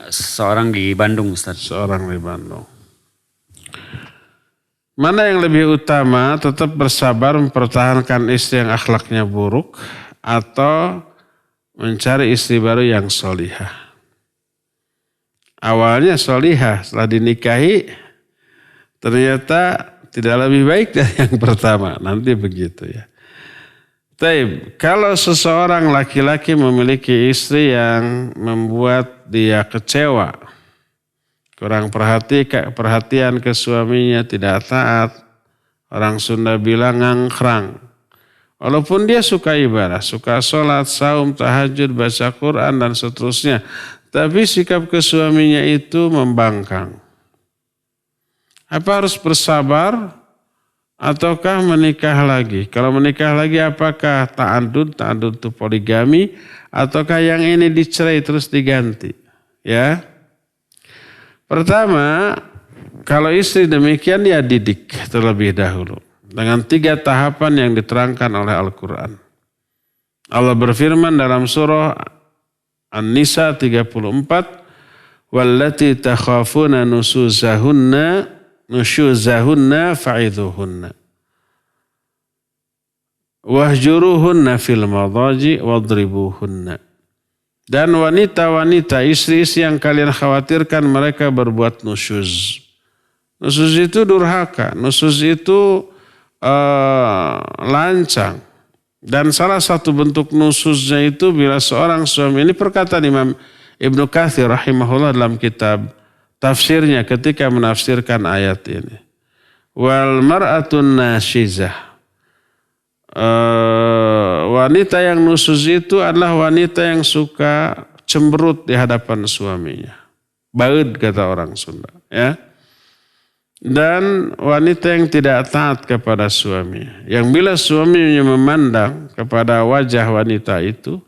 Seorang di Bandung, Ustaz. Seorang di Bandung. Mana yang lebih utama, tetap bersabar mempertahankan istri yang akhlaknya buruk atau mencari istri baru yang solihah? Awalnya solihah, setelah dinikahi ternyata tidak lebih baik dari yang pertama. Nanti begitu ya. Taib, kalau seseorang laki-laki memiliki istri yang membuat dia kecewa, kurang perhatian ke suaminya, tidak taat, orang Sunda bilang ngangkrang. Walaupun dia suka ibadah, suka sholat, saum, tahajud, baca Quran dan seterusnya, tapi sikap ke suaminya itu membangkang. Apa harus bersabar ataukah menikah lagi? Kalau menikah lagi apakah ta'adud itu poligami, ataukah yang ini dicerai terus diganti? Ya. Pertama, kalau istri demikian dia didik terlebih dahulu dengan 3 tahapan yang diterangkan oleh Al-Quran. Allah berfirman dalam surah An-Nisa 34, wallati takhafuna nusyuzahunna fa'idhuhunna wahjuruhunna fil madaji wadribuhunna. Dan wanita-wanita, istri-istri yang kalian khawatirkan mereka berbuat nusyuz. Nusyuz itu durhaka, nusyuz itu lancang. Dan salah satu bentuk nusyuznya itu bila seorang suami, ini perkataan Imam Ibnu Katsir rahimahullah dalam kitab tafsirnya ketika menafsirkan ayat ini. Wal mar'atun nasyizah. Wanita yang nusuz itu adalah wanita yang suka cemberut di hadapan suaminya. Baud kata orang Sunda, ya. Dan wanita yang tidak taat kepada suaminya. Yang bila suaminya memandang kepada wajah wanita itu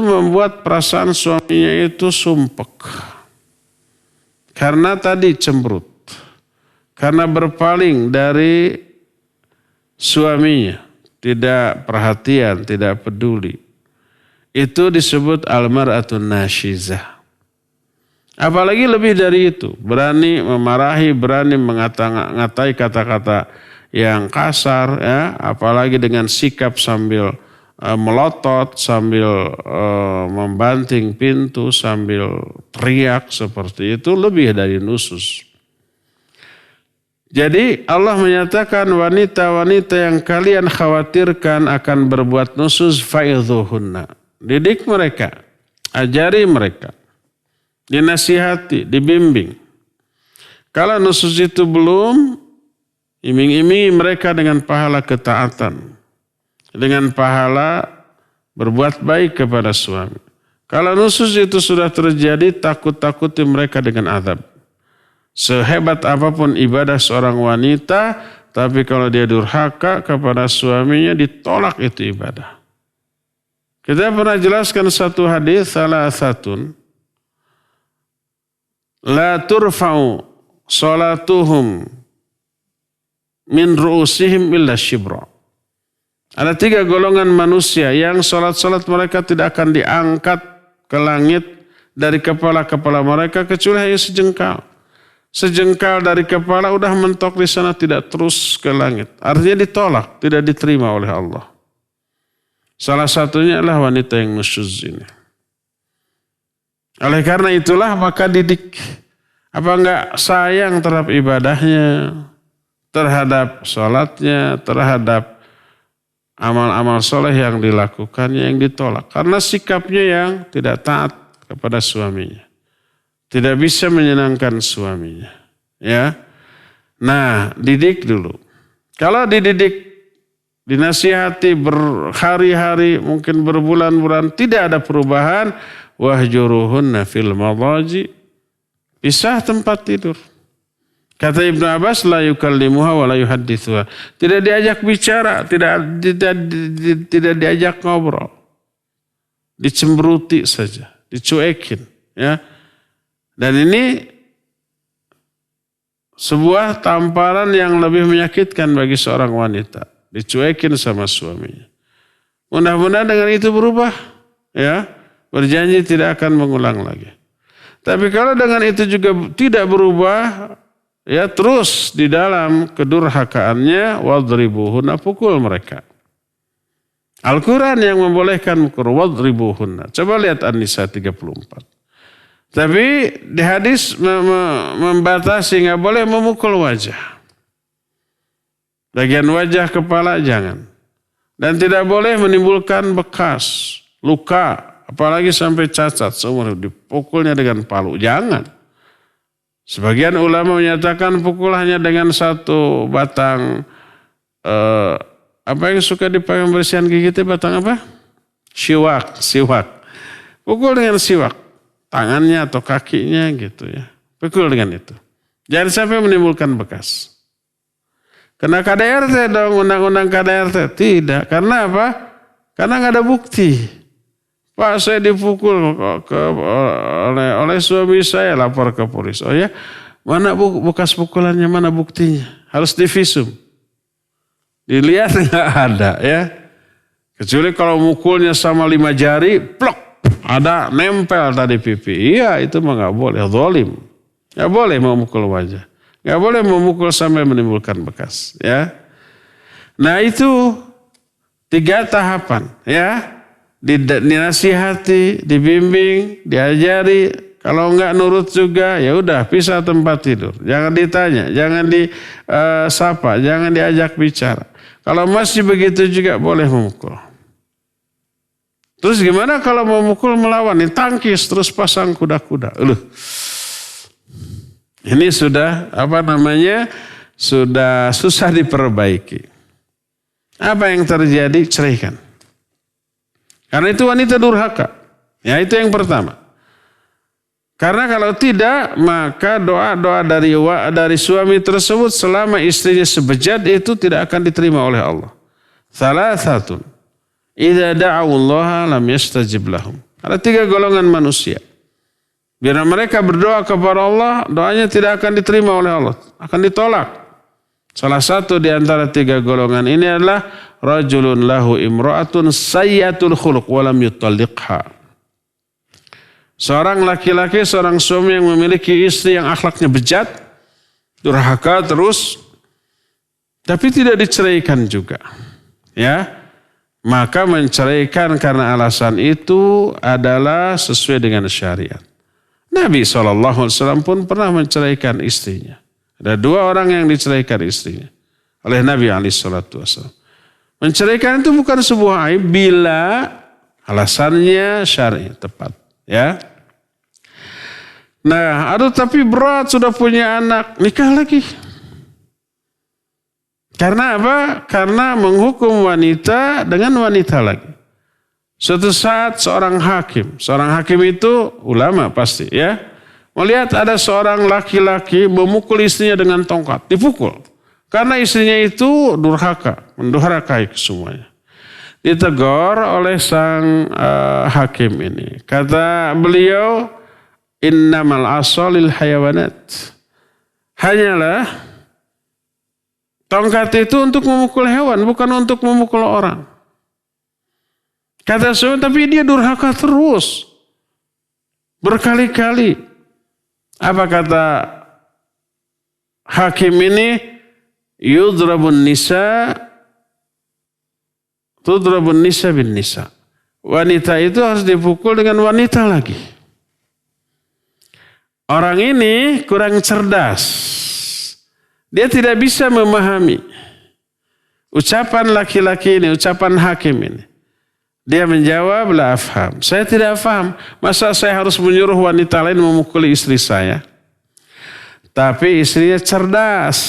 membuat perasaan suaminya itu sumpek. Karena tadi cemberut. Karena berpaling dari suaminya. Tidak perhatian, tidak peduli. Itu disebut al-mar'atun nasyizah. Apalagi lebih dari itu. Berani memarahi, berani mengatai kata-kata yang kasar. Ya, apalagi dengan sikap sambil melotot, sambil membanting pintu, sambil teriak seperti itu. Lebih dari nusus. Jadi Allah menyatakan wanita-wanita yang kalian khawatirkan akan berbuat nusus fa'idhuhunna. Didik mereka, ajari mereka, dinasihati, dibimbing. Kalau nusus itu belum, iming-imingi mereka dengan pahala ketaatan, dengan pahala berbuat baik kepada suami. Kalau nusus itu sudah terjadi, takut-takuti mereka dengan azab. Sehebat apapun ibadah seorang wanita, tapi kalau dia durhaka kepada suaminya, ditolak itu ibadah. Kita pernah jelaskan satu hadis, salah satun, la turfa'u salatuhum min ru'usihim illa shibra. Ada 3 golongan manusia yang salat-salat mereka tidak akan diangkat ke langit dari kepala-kepala mereka kecuali hanya sejengkal. Sejengkal dari kepala udah mentok di sana, tidak terus ke langit. Artinya ditolak, tidak diterima oleh Allah. Salah satunya adalah wanita yang nusyuz ini. Oleh karena itulah maka didik. Apa enggak sayang terhadap ibadahnya, terhadap sholatnya, terhadap amal-amal soleh yang dilakukannya yang ditolak. Karena sikapnya yang tidak taat kepada suaminya. Tidak bisa menyenangkan suaminya. Ya. Nah, didik dulu. Kalau dididik, dinasihati berhari-hari, mungkin berbulan-bulan, tidak ada perubahan, wahjuruhunna fil madaji, pisah tempat tidur. Kata Ibnu Abbas, la yukallimuha wa la yuhaddithuha. Tidak diajak bicara, tidak diajak ngobrol. Dicemberuti saja, dicuekin, ya. Dan ini sebuah tamparan yang lebih menyakitkan bagi seorang wanita. Dicuekin sama suaminya. Mudah-mudahan dengan itu berubah. Ya, berjanji tidak akan mengulang lagi. Tapi kalau dengan itu juga tidak berubah, ya terus di dalam kedurhakaannya, wadribuhunna, pukul mereka. Al-Quran yang membolehkan mukul, wadribuhunna. Coba lihat An-Nisa 34. Tapi di hadis membatasi, nggak boleh memukul wajah. Bagian wajah, kepala jangan. Dan tidak boleh menimbulkan bekas, luka, apalagi sampai cacat seumur hidup. Dipukulnya dengan palu, jangan. Sebagian ulama menyatakan pukul hanya dengan satu batang, apa yang suka dipakai bersihan gigi itu batang apa? Siwak. Pukul dengan siwak, tangannya atau kakinya gitu ya. Pukul dengan itu. Jangan sampai menimbulkan bekas. Kena KDRT dong, undang-undang KDRT. Tidak, karena apa? Karena nggak ada bukti. Pak, saya dipukul oleh suami saya, lapor ke polisi. Oh ya, mana bekas pukulannya, mana buktinya? Harus divisum. Dilihat nggak ada ya. Kecuali kalau mukulnya sama 5 jari, plok, ada nempel tadi pipi. Iya, itu mah nggak boleh, zalim. Nggak boleh memukul wajah. Nggak boleh memukul sampai menimbulkan bekas, ya. Nah itu 3 tahapan, ya. Dinasihati, dibimbing, diajari. Kalau nggak nurut juga, ya udah pisah tempat tidur. Jangan ditanya, jangan disapa, jangan diajak bicara. Kalau masih begitu juga boleh memukul. Terus gimana kalau memukul melawan? Tangkis terus pasang kuda-kuda. Ini sudah sudah susah diperbaiki. Apa yang terjadi? Ceraikan. Karena itu wanita durhaka. Ya, itu yang pertama. Karena kalau tidak, maka doa-doa dari suami tersebut selama istrinya sebejat itu tidak akan diterima oleh Allah. Thalathatun. Idza da'awullaha lam yastajib lahum. Ada 3 golongan manusia. Bila mereka berdoa kepada Allah, doanya tidak akan diterima oleh Allah. Akan ditolak. Salah satu di antara 3 golongan ini adalah rajulun lahu imra'atun sayyatul khuluq walam yutalliqha. Seorang laki-laki, seorang suami yang memiliki istri yang akhlaknya bejat, durhaka terus, tapi tidak diceraikan juga. Ya, maka menceraikan karena alasan itu adalah sesuai dengan syariat. Nabi SAW pun pernah menceraikan istrinya. Ada 2 orang yang diceraikan istrinya oleh Nabi SAW. Menceraikan itu bukan sebuah aib bila alasannya syar'i tepat. Ya. Nah, aduh tapi berat sudah punya anak, nikah lagi. Karena apa? Karena menghukum wanita dengan wanita lagi. Suatu saat seorang hakim itu ulama pasti ya, melihat ada seorang laki-laki memukul istrinya dengan tongkat, dipukul. Karena istrinya itu durhaka, mendurhakai semuanya. Ditegur oleh sang hakim ini. Kata beliau, innamal asalil hayawanat. Hanyalah tongkat itu untuk memukul hewan, bukan untuk memukul orang. Kata suami, tapi dia durhaka terus. Berkali-kali. Apa kata hakim ini? Yudrabun nisa bin nisa. Wanita itu harus dipukul dengan wanita lagi. Orang ini kurang cerdas. Dia tidak bisa memahami ucapan laki-laki ini, ucapan hakim ini. Dia menjawab, la afham. Saya tidak paham. Masa saya harus menyuruh wanita lain memukuli istri saya? Tapi istrinya cerdas.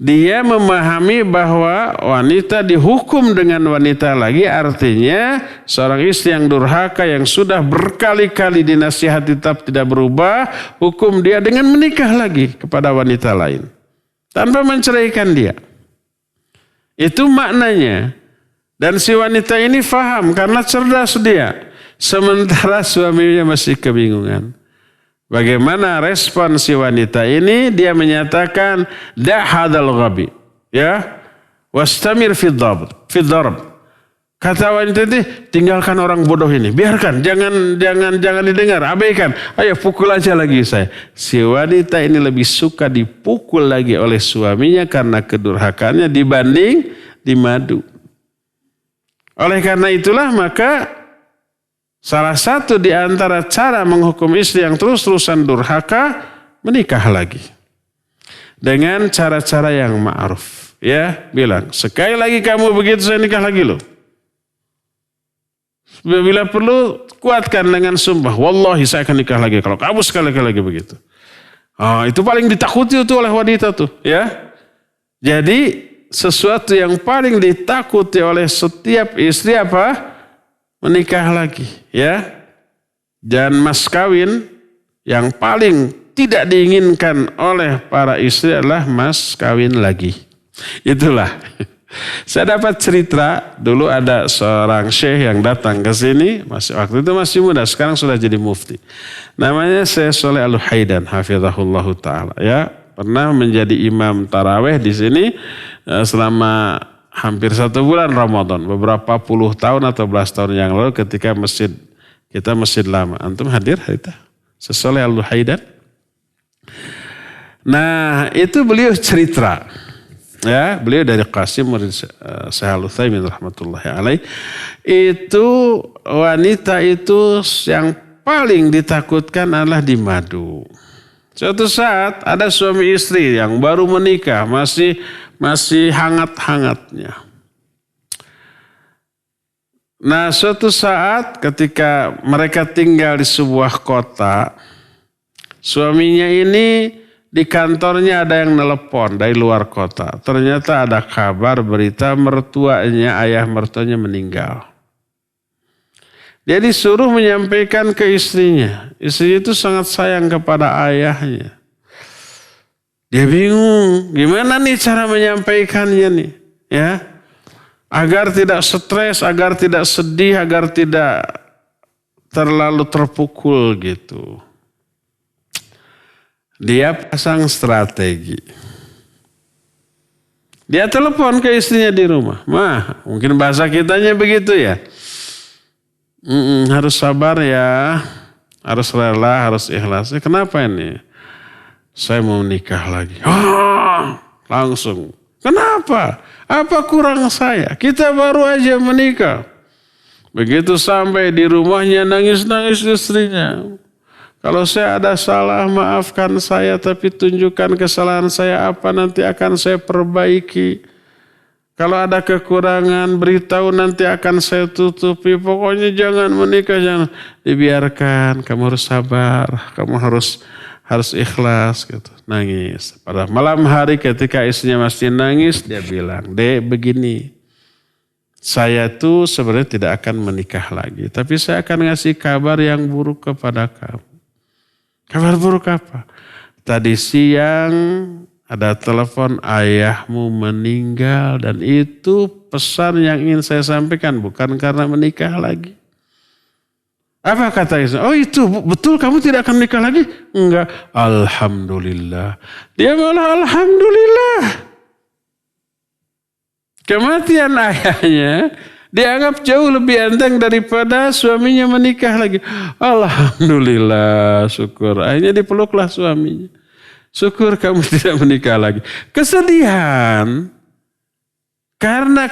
Dia memahami bahwa wanita dihukum dengan wanita lagi, artinya seorang istri yang durhaka yang sudah berkali-kali dinasihati tetap tidak berubah, hukum dia dengan menikah lagi kepada wanita lain tanpa menceraikan dia. Itu maknanya. Dan si wanita ini faham karena cerdas dia. Sementara suaminya masih kebingungan. Bagaimana respon si wanita ini? Dia menyatakan, da' hadal ghabi. Ya. Wastamir fid darb. Kata wanita ini, tinggalkan orang bodoh ini. Biarkan, jangan didengar, abaikan. Ayo pukul aja lagi saya. Si wanita ini lebih suka dipukul lagi oleh suaminya karena kedurhakannya dibanding dimadu. Oleh karena itulah maka salah satu di antara cara menghukum istri yang terus-terusan durhaka, menikah lagi. Dengan cara-cara yang ma'ruf. Ya, bilang, sekali lagi kamu begitu saya nikah lagi loh. Bila perlu kuatkan dengan sumpah, wallahi saya akan nikah lagi kalau kamu sekali-kali lagi begitu. Oh, itu paling ditakuti itu oleh wanita tuh, ya. Jadi sesuatu yang paling ditakuti oleh setiap istri apa? Menikah lagi, ya. Dan mas kawin yang paling tidak diinginkan oleh para istri adalah mas kawin lagi. Itulah. Saya dapat cerita dulu ada seorang syekh yang datang ke sini, waktu itu masih muda, sekarang sudah jadi mufti. Namanya Syekh Sholeh Al-Haidan, hafizahullahu taala, ya. Pernah menjadi imam taraweh di sini selama hampir 1 bulan Ramadan. Beberapa puluh tahun atau belas tahun yang lalu ketika kita masjid lama. Antum hadir itu? Syekh Sholeh Al-Haidan. Nah itu beliau cerita. Ya, beliau dari Qasim murid Syekh Al-Utsaimin rahmatullahi alaih. Itu wanita itu yang paling ditakutkan adalah dimadu. Suatu saat ada suami istri yang baru menikah, masih hangat-hangatnya. Nah, suatu saat ketika mereka tinggal di sebuah kota, suaminya ini di kantornya ada yang nelpon dari luar kota. Ternyata ada kabar berita ayah mertuanya meninggal. Dia disuruh menyampaikan ke istrinya. Istrinya itu sangat sayang kepada ayahnya. Dia bingung, gimana nih cara menyampaikannya nih, ya, agar tidak stres, agar tidak sedih, agar tidak terlalu terpukul gitu. Dia pasang strategi. Dia telepon ke istrinya di rumah. Mah, mungkin bahasa kitanya begitu ya. Harus sabar ya, harus rela, harus ikhlas. Kenapa ini? Saya mau nikah lagi. Langsung. Kenapa? Apa kurang saya? Kita baru aja menikah. Begitu sampai di rumahnya nangis-nangis istrinya. Kalau saya ada salah, maafkan saya, tapi tunjukkan kesalahan saya apa, nanti akan saya perbaiki. Kalau ada kekurangan, beritahu, nanti akan saya tutupi. Pokoknya jangan menikah, jangan. Dibiarkan, kamu harus sabar, kamu harus ikhlas gitu. Nangis. Pada malam hari ketika istrinya masih nangis, dia bilang, Dek begini, saya tuh sebenarnya tidak akan menikah lagi, tapi saya akan ngasih kabar yang buruk kepada kamu. Kabar buruk apa? Tadi siang ada telepon ayahmu meninggal dan itu pesan yang ingin saya sampaikan bukan karena menikah lagi. Apa kata istri? Oh itu betul kamu tidak akan menikah lagi? Enggak. Alhamdulillah. Dia malah alhamdulillah. Kematian ayahnya dianggap jauh lebih enteng daripada suaminya menikah lagi. Alhamdulillah, syukur. Akhirnya dipeluklah suaminya. Syukur kamu tidak menikah lagi. Kesedihan karena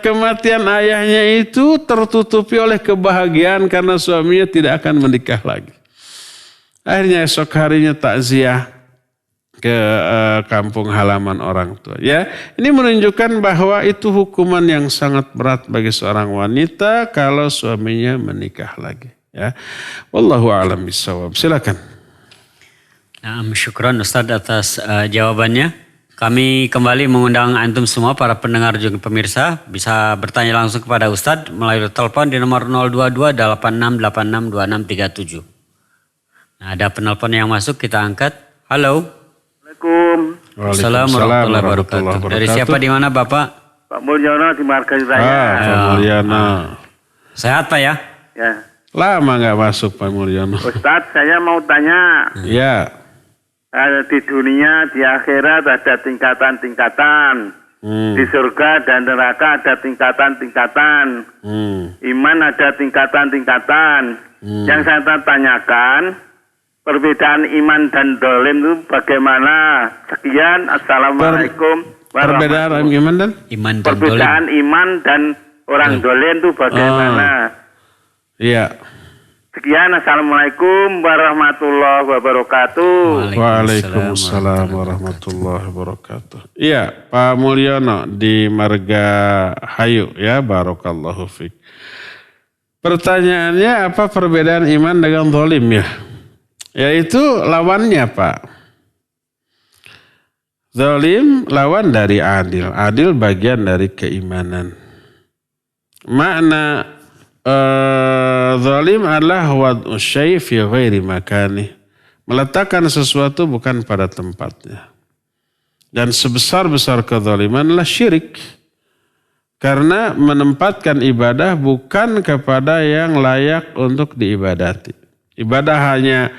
kematian ayahnya itu tertutupi oleh kebahagiaan karena suaminya tidak akan menikah lagi. Akhirnya esok harinya takziah ke kampung halaman orang tua. Ya, ini menunjukkan bahwa itu hukuman yang sangat berat bagi seorang wanita kalau suaminya menikah lagi. Ya, wallahu a'lam bishawab. Silakan. Nah, syukran Ustaz atas jawabannya. Kami kembali mengundang antum semua para pendengar juga pemirsa bisa bertanya langsung kepada Ustaz melalui telepon di nomor 022 8686 2637. Nah, ada penelpon yang masuk, kita angkat. Halo. Assalamualaikum warahmatullahi wabarakatuh. Dari siapa di mana Bapak? Pak Mulyono di Margahayu Raya. Pak Mulyono. Sehat Pak ya? Ya. Lama nggak masuk Pak Mulyono. Ustadz, saya mau tanya. Ya. Di dunia, di akhirat ada tingkatan-tingkatan. Di surga dan neraka ada tingkatan-tingkatan. Iman ada tingkatan-tingkatan. Yang saya tanyakan, perbedaan iman dan dolim itu bagaimana? Sekian, assalamualaikum Perbedaan iman dan? Perbedaan iman dan orang dolim itu bagaimana? Iya. Sekian, assalamualaikum warahmatullahi wabarakatuh. Waalaikumsalam warahmatullahi wabarakatuh. Iya, Pak Mulyono di Margahayu ya, barakallahu fiik. Pertanyaannya apa perbedaan iman dengan zalim ya? Yaitu lawannya Pak. Zalim lawan dari adil. Adil bagian dari keimanan. Makna zalim adalah wad'u syai' fi ghairi makani. Meletakkan sesuatu bukan pada tempatnya. Dan sebesar-besar kezaliman adalah syirik. Karena menempatkan ibadah bukan kepada yang layak untuk diibadati. Ibadah hanya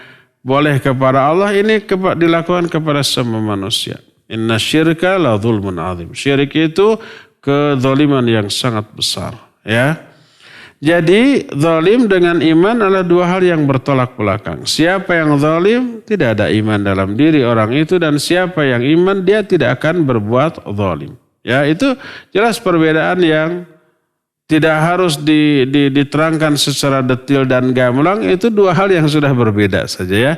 boleh kepada Allah, ini dilakukan kepada semua manusia. Inna syirka la zulmun azim. Syirik itu kezaliman yang sangat besar. Ya. Jadi zalim dengan iman adalah dua hal yang bertolak belakang. Siapa yang zalim tidak ada iman dalam diri orang itu, dan siapa yang iman dia tidak akan berbuat zalim. Ya, itu jelas perbedaan yang tidak harus diterangkan secara detail dan gamblang. Itu dua hal yang sudah berbeda saja ya.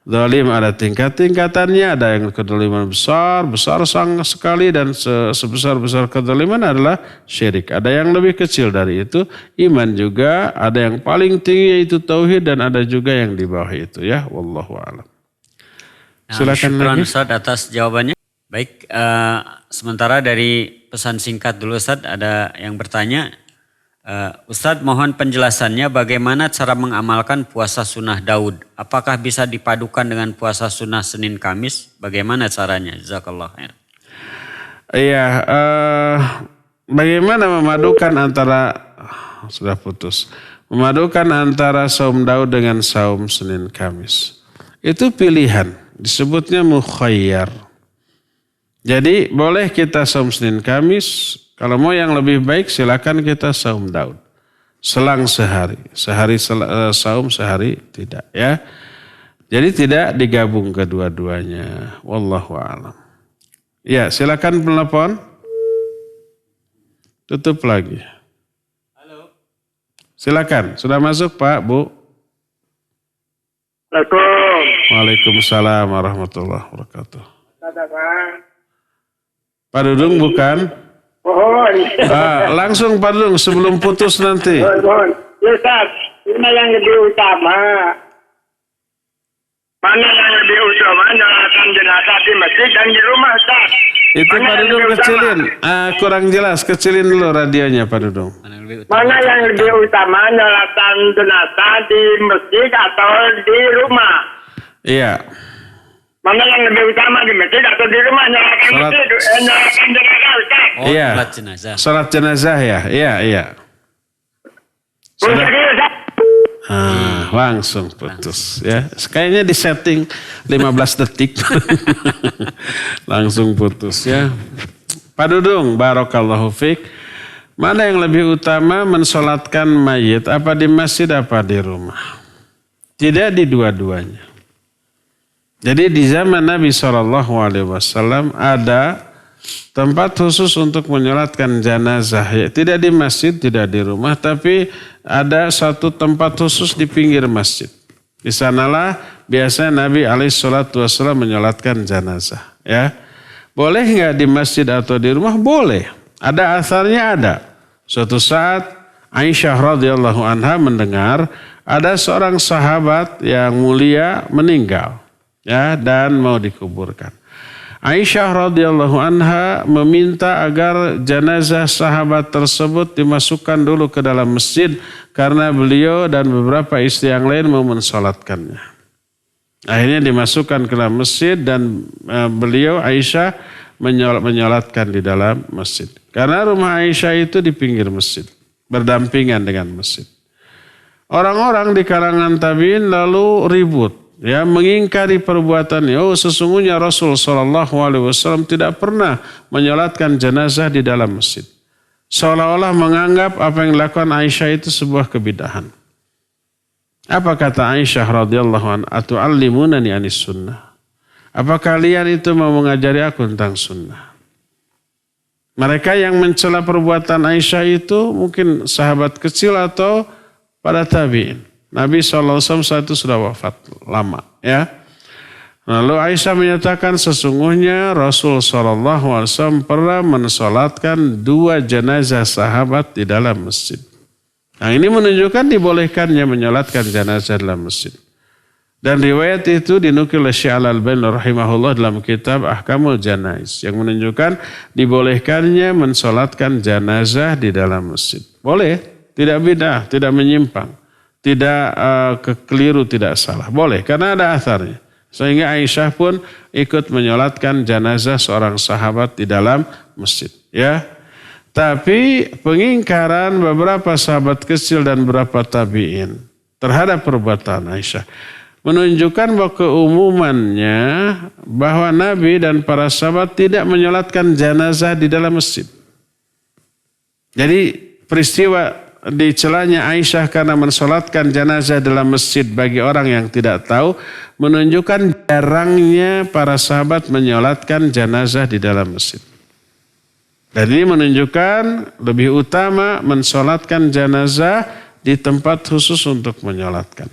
Zalim ada tingkat-tingkatannya, ada yang kezaliman besar sangat sekali, dan sebesar-besar kezaliman adalah syirik. Ada yang lebih kecil dari itu, iman juga, ada yang paling tinggi yaitu tauhid, dan ada juga yang di bawah itu ya. Wallahu a'lam. Silakan syukran lagi. Ustaz atas jawabannya. Baik, sementara dari pesan singkat dulu Ustaz, ada yang bertanya. Ustadz mohon penjelasannya bagaimana cara mengamalkan puasa sunnah Daud. Apakah bisa dipadukan dengan puasa sunnah Senin Kamis? Bagaimana caranya? Jazakallah khair. Iya, bagaimana memadukan antara sudah putus. Memadukan antara saum Daud dengan saum Senin Kamis. Itu pilihan, disebutnya mukhayyar. Jadi boleh kita saum Senin Kamis. Kalau mau yang lebih baik silakan kita saum Daud. Selang sehari. Sehari saum, sehari tidak ya. Jadi tidak digabung kedua-duanya. Wallahu a'lam. Ya silakan penelpon. Tutup lagi. Halo. Silakan. Sudah masuk Pak, Bu? Assalamualaikum. Waalaikumsalam warahmatullahi wabarakatuh. Katakan. Pak Dudung bukan? Mohon. Langsung Pak Dudung sebelum putus nanti. Mohon. Ya Ustaz, mana yang lebih utama? Mana yang lebih utama? Nyalakan jenazah di masjid dan di rumah Ustaz. Itu Mana Pak yang Dudung lebih kecilin. Kurang jelas, kecilin dulu radionya Pak Dudung. Mana yang lebih utama? Nyalakan jenazah di masjid atau di rumah? Iya. Mana yang lebih utama, di masjid atau di rumah? Nyalakan Salat. masjid, nyalakan jenazah Ustaz. Oh, Iya. salat jenazah. Salat jenazah ya. Iya. Sudah. Langsung putus ya. Kayaknya di setting 15 detik. Langsung putus ya. Pak Dudung, barakallahu fiik. Mana yang lebih utama mensolatkan mayit? Apa di masjid apa di rumah? Tidak di dua-duanya. Jadi di zaman Nabi SAW ada tempat khusus untuk menyolatkan jenazah. Ya, tidak di masjid, tidak di rumah, tapi ada satu tempat khusus di pinggir masjid. Di sanalah biasanya Nabi SAW menyolatkan jenazah. Ya, boleh nggak di masjid atau di rumah? Boleh. Ada asarnya ada. Suatu saat Aisyah radhiyallahu anha mendengar ada seorang sahabat yang mulia meninggal. Ya, dan mau dikuburkan. Aisyah radhiyallahu anha meminta agar jenazah sahabat tersebut dimasukkan dulu ke dalam masjid karena beliau dan beberapa istri yang lain mau mensolatkannya. Akhirnya dimasukkan ke dalam masjid dan beliau Aisyah menyolatkan di dalam masjid. Karena rumah Aisyah itu di pinggir masjid, berdampingan dengan masjid. Orang-orang di kalangan tabi'in lalu ribut. Ya, mengingkari perbuatannya. Oh, sesungguhnya Rasul SAW tidak pernah menyolatkan jenazah di dalam masjid. Seolah-olah menganggap apa yang dilakukan Aisyah itu sebuah kebidahan. Apa kata Aisyah radhiyallahu anha? Atu'allimunani anis sunnah. Apa kalian itu mau mengajari aku tentang sunnah? Mereka yang mencela perbuatan Aisyah itu mungkin sahabat kecil atau para tabi'in. Nabi SAW saat itu sudah wafat lama ya. Lalu Aisyah menyatakan sesungguhnya Rasul SAW pernah mensolatkan 2 jenazah sahabat di dalam masjid. Nah ini menunjukkan dibolehkannya menyolatkan jenazah dalam masjid. Dan riwayat itu dinukil oleh Syekh Al-Albani rahimahullah dalam kitab Ahkamul Janaiz yang menunjukkan dibolehkannya mensolatkan jenazah di dalam masjid. Boleh, tidak bidah, tidak menyimpang. Tidak kekeliru, tidak salah. Boleh, karena ada asarnya. Sehingga Aisyah pun ikut menyolatkan jenazah seorang sahabat di dalam masjid. Ya, tapi pengingkaran beberapa sahabat kecil dan beberapa tabi'in terhadap perbuatan Aisyah menunjukkan bahwa keumumannya bahwa Nabi dan para sahabat tidak menyolatkan jenazah di dalam masjid. Jadi peristiwa dicelanya Aisyah karena mensolatkan jenazah dalam masjid bagi orang yang tidak tahu menunjukkan jarangnya para sahabat menyolatkan jenazah di dalam masjid. Dan ini menunjukkan lebih utama mensolatkan jenazah di tempat khusus untuk menyolatkan.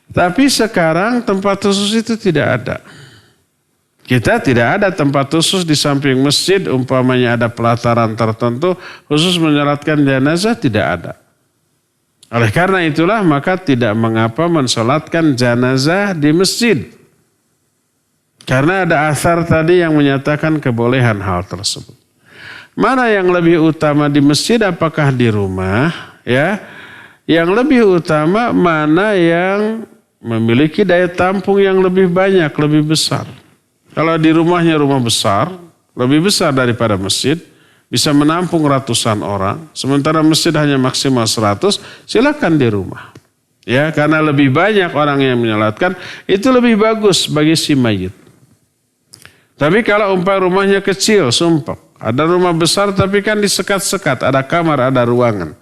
Tapi sekarang tempat khusus itu tidak ada. Kita tidak ada tempat khusus di samping masjid, umpamanya ada pelataran tertentu, khusus menyolatkan jenazah tidak ada. Oleh karena itulah maka tidak mengapa mensolatkan jenazah di masjid. Karena ada asar tadi yang menyatakan kebolehan hal tersebut. Mana yang lebih utama di masjid apakah di rumah? Ya, yang lebih utama mana yang memiliki daya tampung yang lebih banyak, lebih besar. Kalau di rumahnya rumah besar, lebih besar daripada masjid, bisa menampung ratusan orang. Sementara masjid hanya maksimal 100, silakan di rumah. Ya, karena lebih banyak orang yang menyolatkan, itu lebih bagus bagi si mayit. Tapi kalau umpama rumahnya kecil, sumpah. Ada rumah besar tapi kan disekat-sekat, ada kamar, ada ruangan.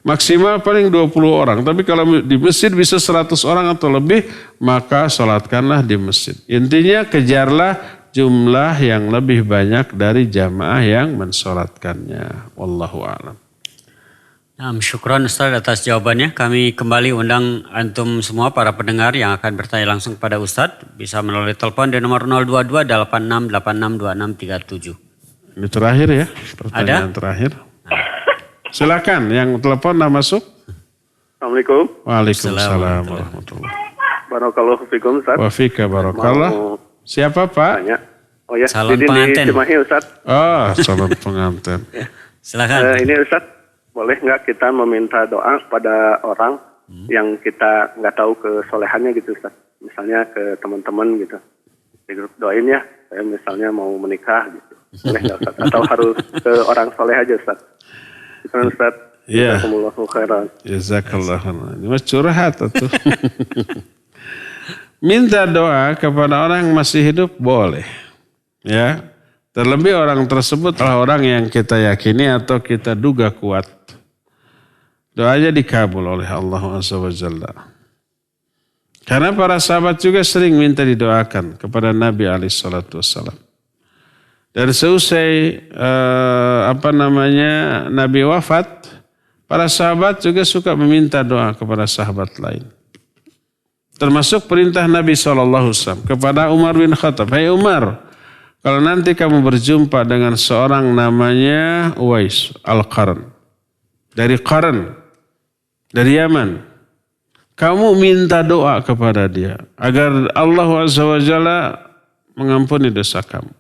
Maksimal paling 20 orang. Tapi kalau di masjid bisa 100 orang atau lebih, maka sholatkanlah di masjid. Intinya kejarlah jumlah yang lebih banyak dari jamaah yang mensolatkannya. Wallahu a'lam. Nah, syukran Ustaz atas jawabannya. Kami kembali undang antum semua para pendengar yang akan bertanya langsung kepada Ustaz. Bisa melalui telepon di nomor 022 8686 2637. Ini terakhir ya, pertanyaan terakhir. Silakan, yang telepon masuk. Assalamualaikum. Waalaikumsalam warahmatullahi. Barakallahu fikum, Ustaz. Wa fika barakallah. Siapa Pak? Tanya. Oh ya, Calon Didin pengantin. di Cimahi, Ustaz. Oh, calon pengantin. Silakan. Ini Ustaz, boleh nggak kita meminta doa pada orang yang kita nggak tahu kesolehannya gitu, Ustaz? Misalnya ke teman-teman gitu. Di grup doain ya, saya misalnya mau menikah gitu. Boleh nggak, Ustaz? Atau harus ke orang soleh aja, Ustaz? Itu Ustaz. Iya. Jazakumullahu khairan. Jazakallah. Ini mah curhat tuh. Minta doa kepada orang yang masih hidup boleh. Ya. Terlebih orang tersebut adalah orang yang kita yakini atau kita duga kuat. Doanya dikabul oleh Allah Azza wa Jalla. Karena para sahabat juga sering minta didoakan kepada Nabi SAW. Dan seusai Nabi wafat, para sahabat juga suka meminta doa kepada sahabat lain. Termasuk perintah Nabi SAW kepada Umar bin Khattab. Hai Umar, kalau nanti kamu berjumpa dengan seorang namanya Uwais Al-Qarn. Dari Qarn, dari Yaman. Kamu minta doa kepada dia. Agar Allah Azza wa Jalla mengampuni dosa kamu.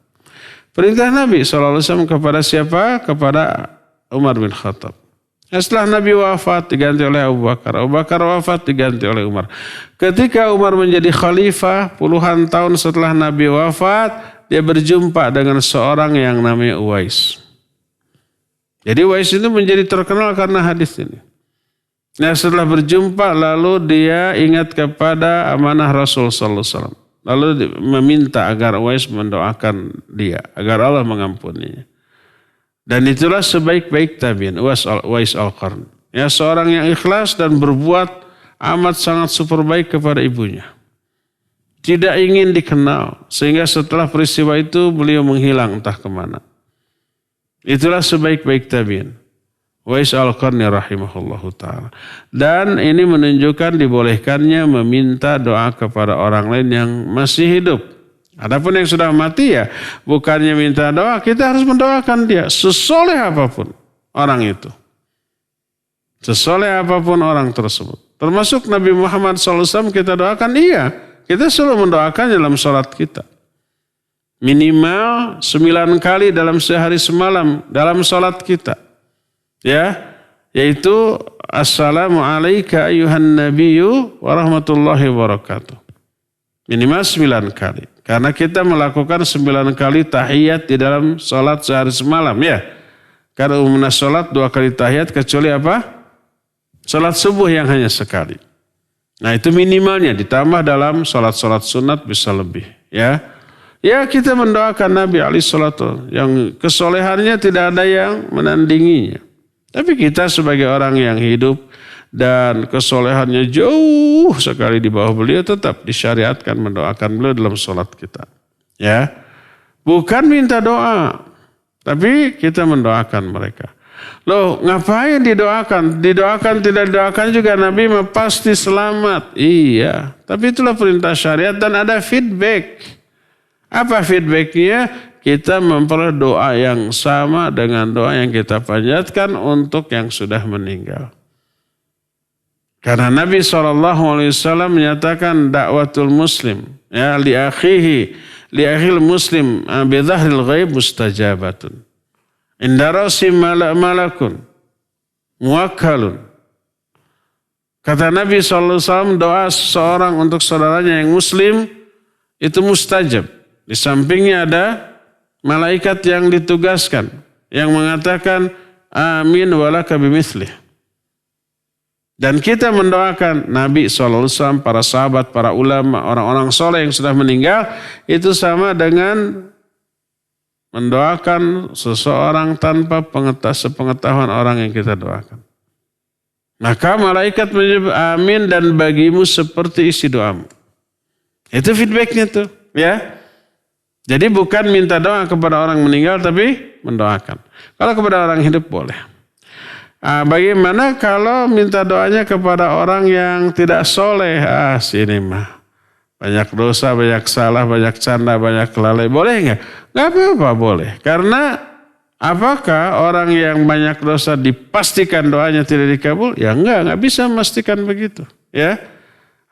Perintah Nabi SAW kepada siapa? Kepada Umar bin Khattab. Setelah Nabi wafat diganti oleh Abu Bakar. Abu Bakar wafat diganti oleh Umar. Ketika Umar menjadi khalifah puluhan tahun setelah Nabi wafat, dia berjumpa dengan seorang yang namanya Uwais. Jadi Uwais itu menjadi terkenal karena hadis ini. Nah setelah berjumpa lalu dia ingat kepada amanah Rasul sallallahu alaihi wasallam. Lalu meminta agar Uwais mendoakan dia, agar Allah mengampuninya. Dan itulah sebaik-baik tabi'in, Uwais Al-Qarn. Ya, seorang yang ikhlas dan berbuat amat sangat super baik kepada ibunya. Tidak ingin dikenal, sehingga setelah peristiwa itu beliau menghilang entah kemana. Itulah sebaik-baik tabi'in. Uwais Al-Qarni rahimahullahu ta'ala. Dan ini menunjukkan dibolehkannya meminta doa kepada orang lain yang masih hidup. Adapun yang sudah mati ya bukannya minta doa, kita harus mendoakan dia. Sesoleh apapun orang itu. Sesoleh apapun orang tersebut. Termasuk Nabi Muhammad SAW kita doakan, iya. Kita selalu mendoakan dalam sholat kita. Minimal 9 kali dalam sehari semalam dalam sholat kita. Ya, yaitu assalamu alayka ayuhan nabiyyu wa rahmatullahi wa barakatuh. Minimal 9 kali. Karena kita melakukan 9 kali tahiyat di dalam sholat sehari semalam ya. Karena umumnya sholat 2 kali tahiyat kecuali apa? Sholat subuh yang hanya sekali. Nah itu minimalnya, ditambah dalam sholat-sholat sunat bisa lebih ya. Ya kita mendoakan Nabi alaihissalatu yang kesolehannya tidak ada yang menandinginya. Tapi kita sebagai orang yang hidup dan kesolehannya jauh sekali di bawah beliau tetap disyariatkan mendoakan beliau dalam sholat kita. Ya, bukan minta doa, tapi kita mendoakan mereka. Loh, ngapain didoakan? Didoakan tidak didoakan juga Nabi pasti selamat. Iya, tapi itulah perintah syariat dan ada feedback. Apa feedbacknya? Kita memperoleh doa yang sama dengan doa yang kita panjatkan untuk yang sudah meninggal. Karena Nabi SAW menyatakan dakwatul muslim ya li akhihi li akhil muslim bi dhahril ghaib mustajabatun. Inda rasi malakun muwakkalun. Kata Nabi SAW, doa seseorang untuk saudaranya yang muslim itu mustajab. Di sampingnya ada malaikat yang ditugaskan, yang mengatakan amin walaka bimithlih. Dan kita mendoakan Nabi SAW, para sahabat, para ulama, orang-orang soleh yang sudah meninggal, itu sama dengan mendoakan seseorang tanpa sepengetahuan orang yang kita doakan. Maka malaikat menyebut amin dan bagimu seperti isi doamu. Itu feedbacknya tuh, ya. Jadi bukan minta doa kepada orang meninggal, tapi mendoakan. Kalau kepada orang hidup boleh. Bagaimana kalau minta doanya kepada orang yang tidak soleh? Sini mah banyak dosa, banyak salah, banyak canda, banyak kelalai. Boleh nggak? Nggak apa-apa, boleh. Karena apakah orang yang banyak dosa dipastikan doanya tidak dikabul? Ya enggak bisa memastikan begitu. Ya,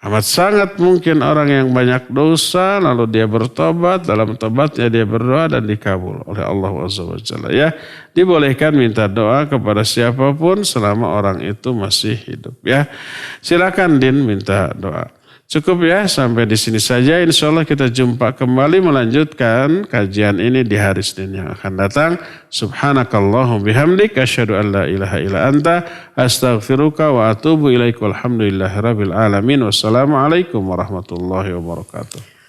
amat sangat mungkin orang yang banyak dosa lalu dia bertobat, dalam tobatnya dia berdoa dan dikabul oleh Allah Azza wa Jalla. Ya, dibolehkan minta doa kepada siapapun selama orang itu masih hidup. Ya, silakan Din minta doa. Cukup ya, sampai di sini saja. Insya Allah kita jumpa kembali melanjutkan kajian ini di hari Senin yang akan datang. Subhanakallahum bihamdik, asyhadu an la ilaha illa anta, astaghfiruka wa atubu ilaik. Walhamdulillahi rabbil alamin. Wassalamualaikum warahmatullahi wabarakatuh.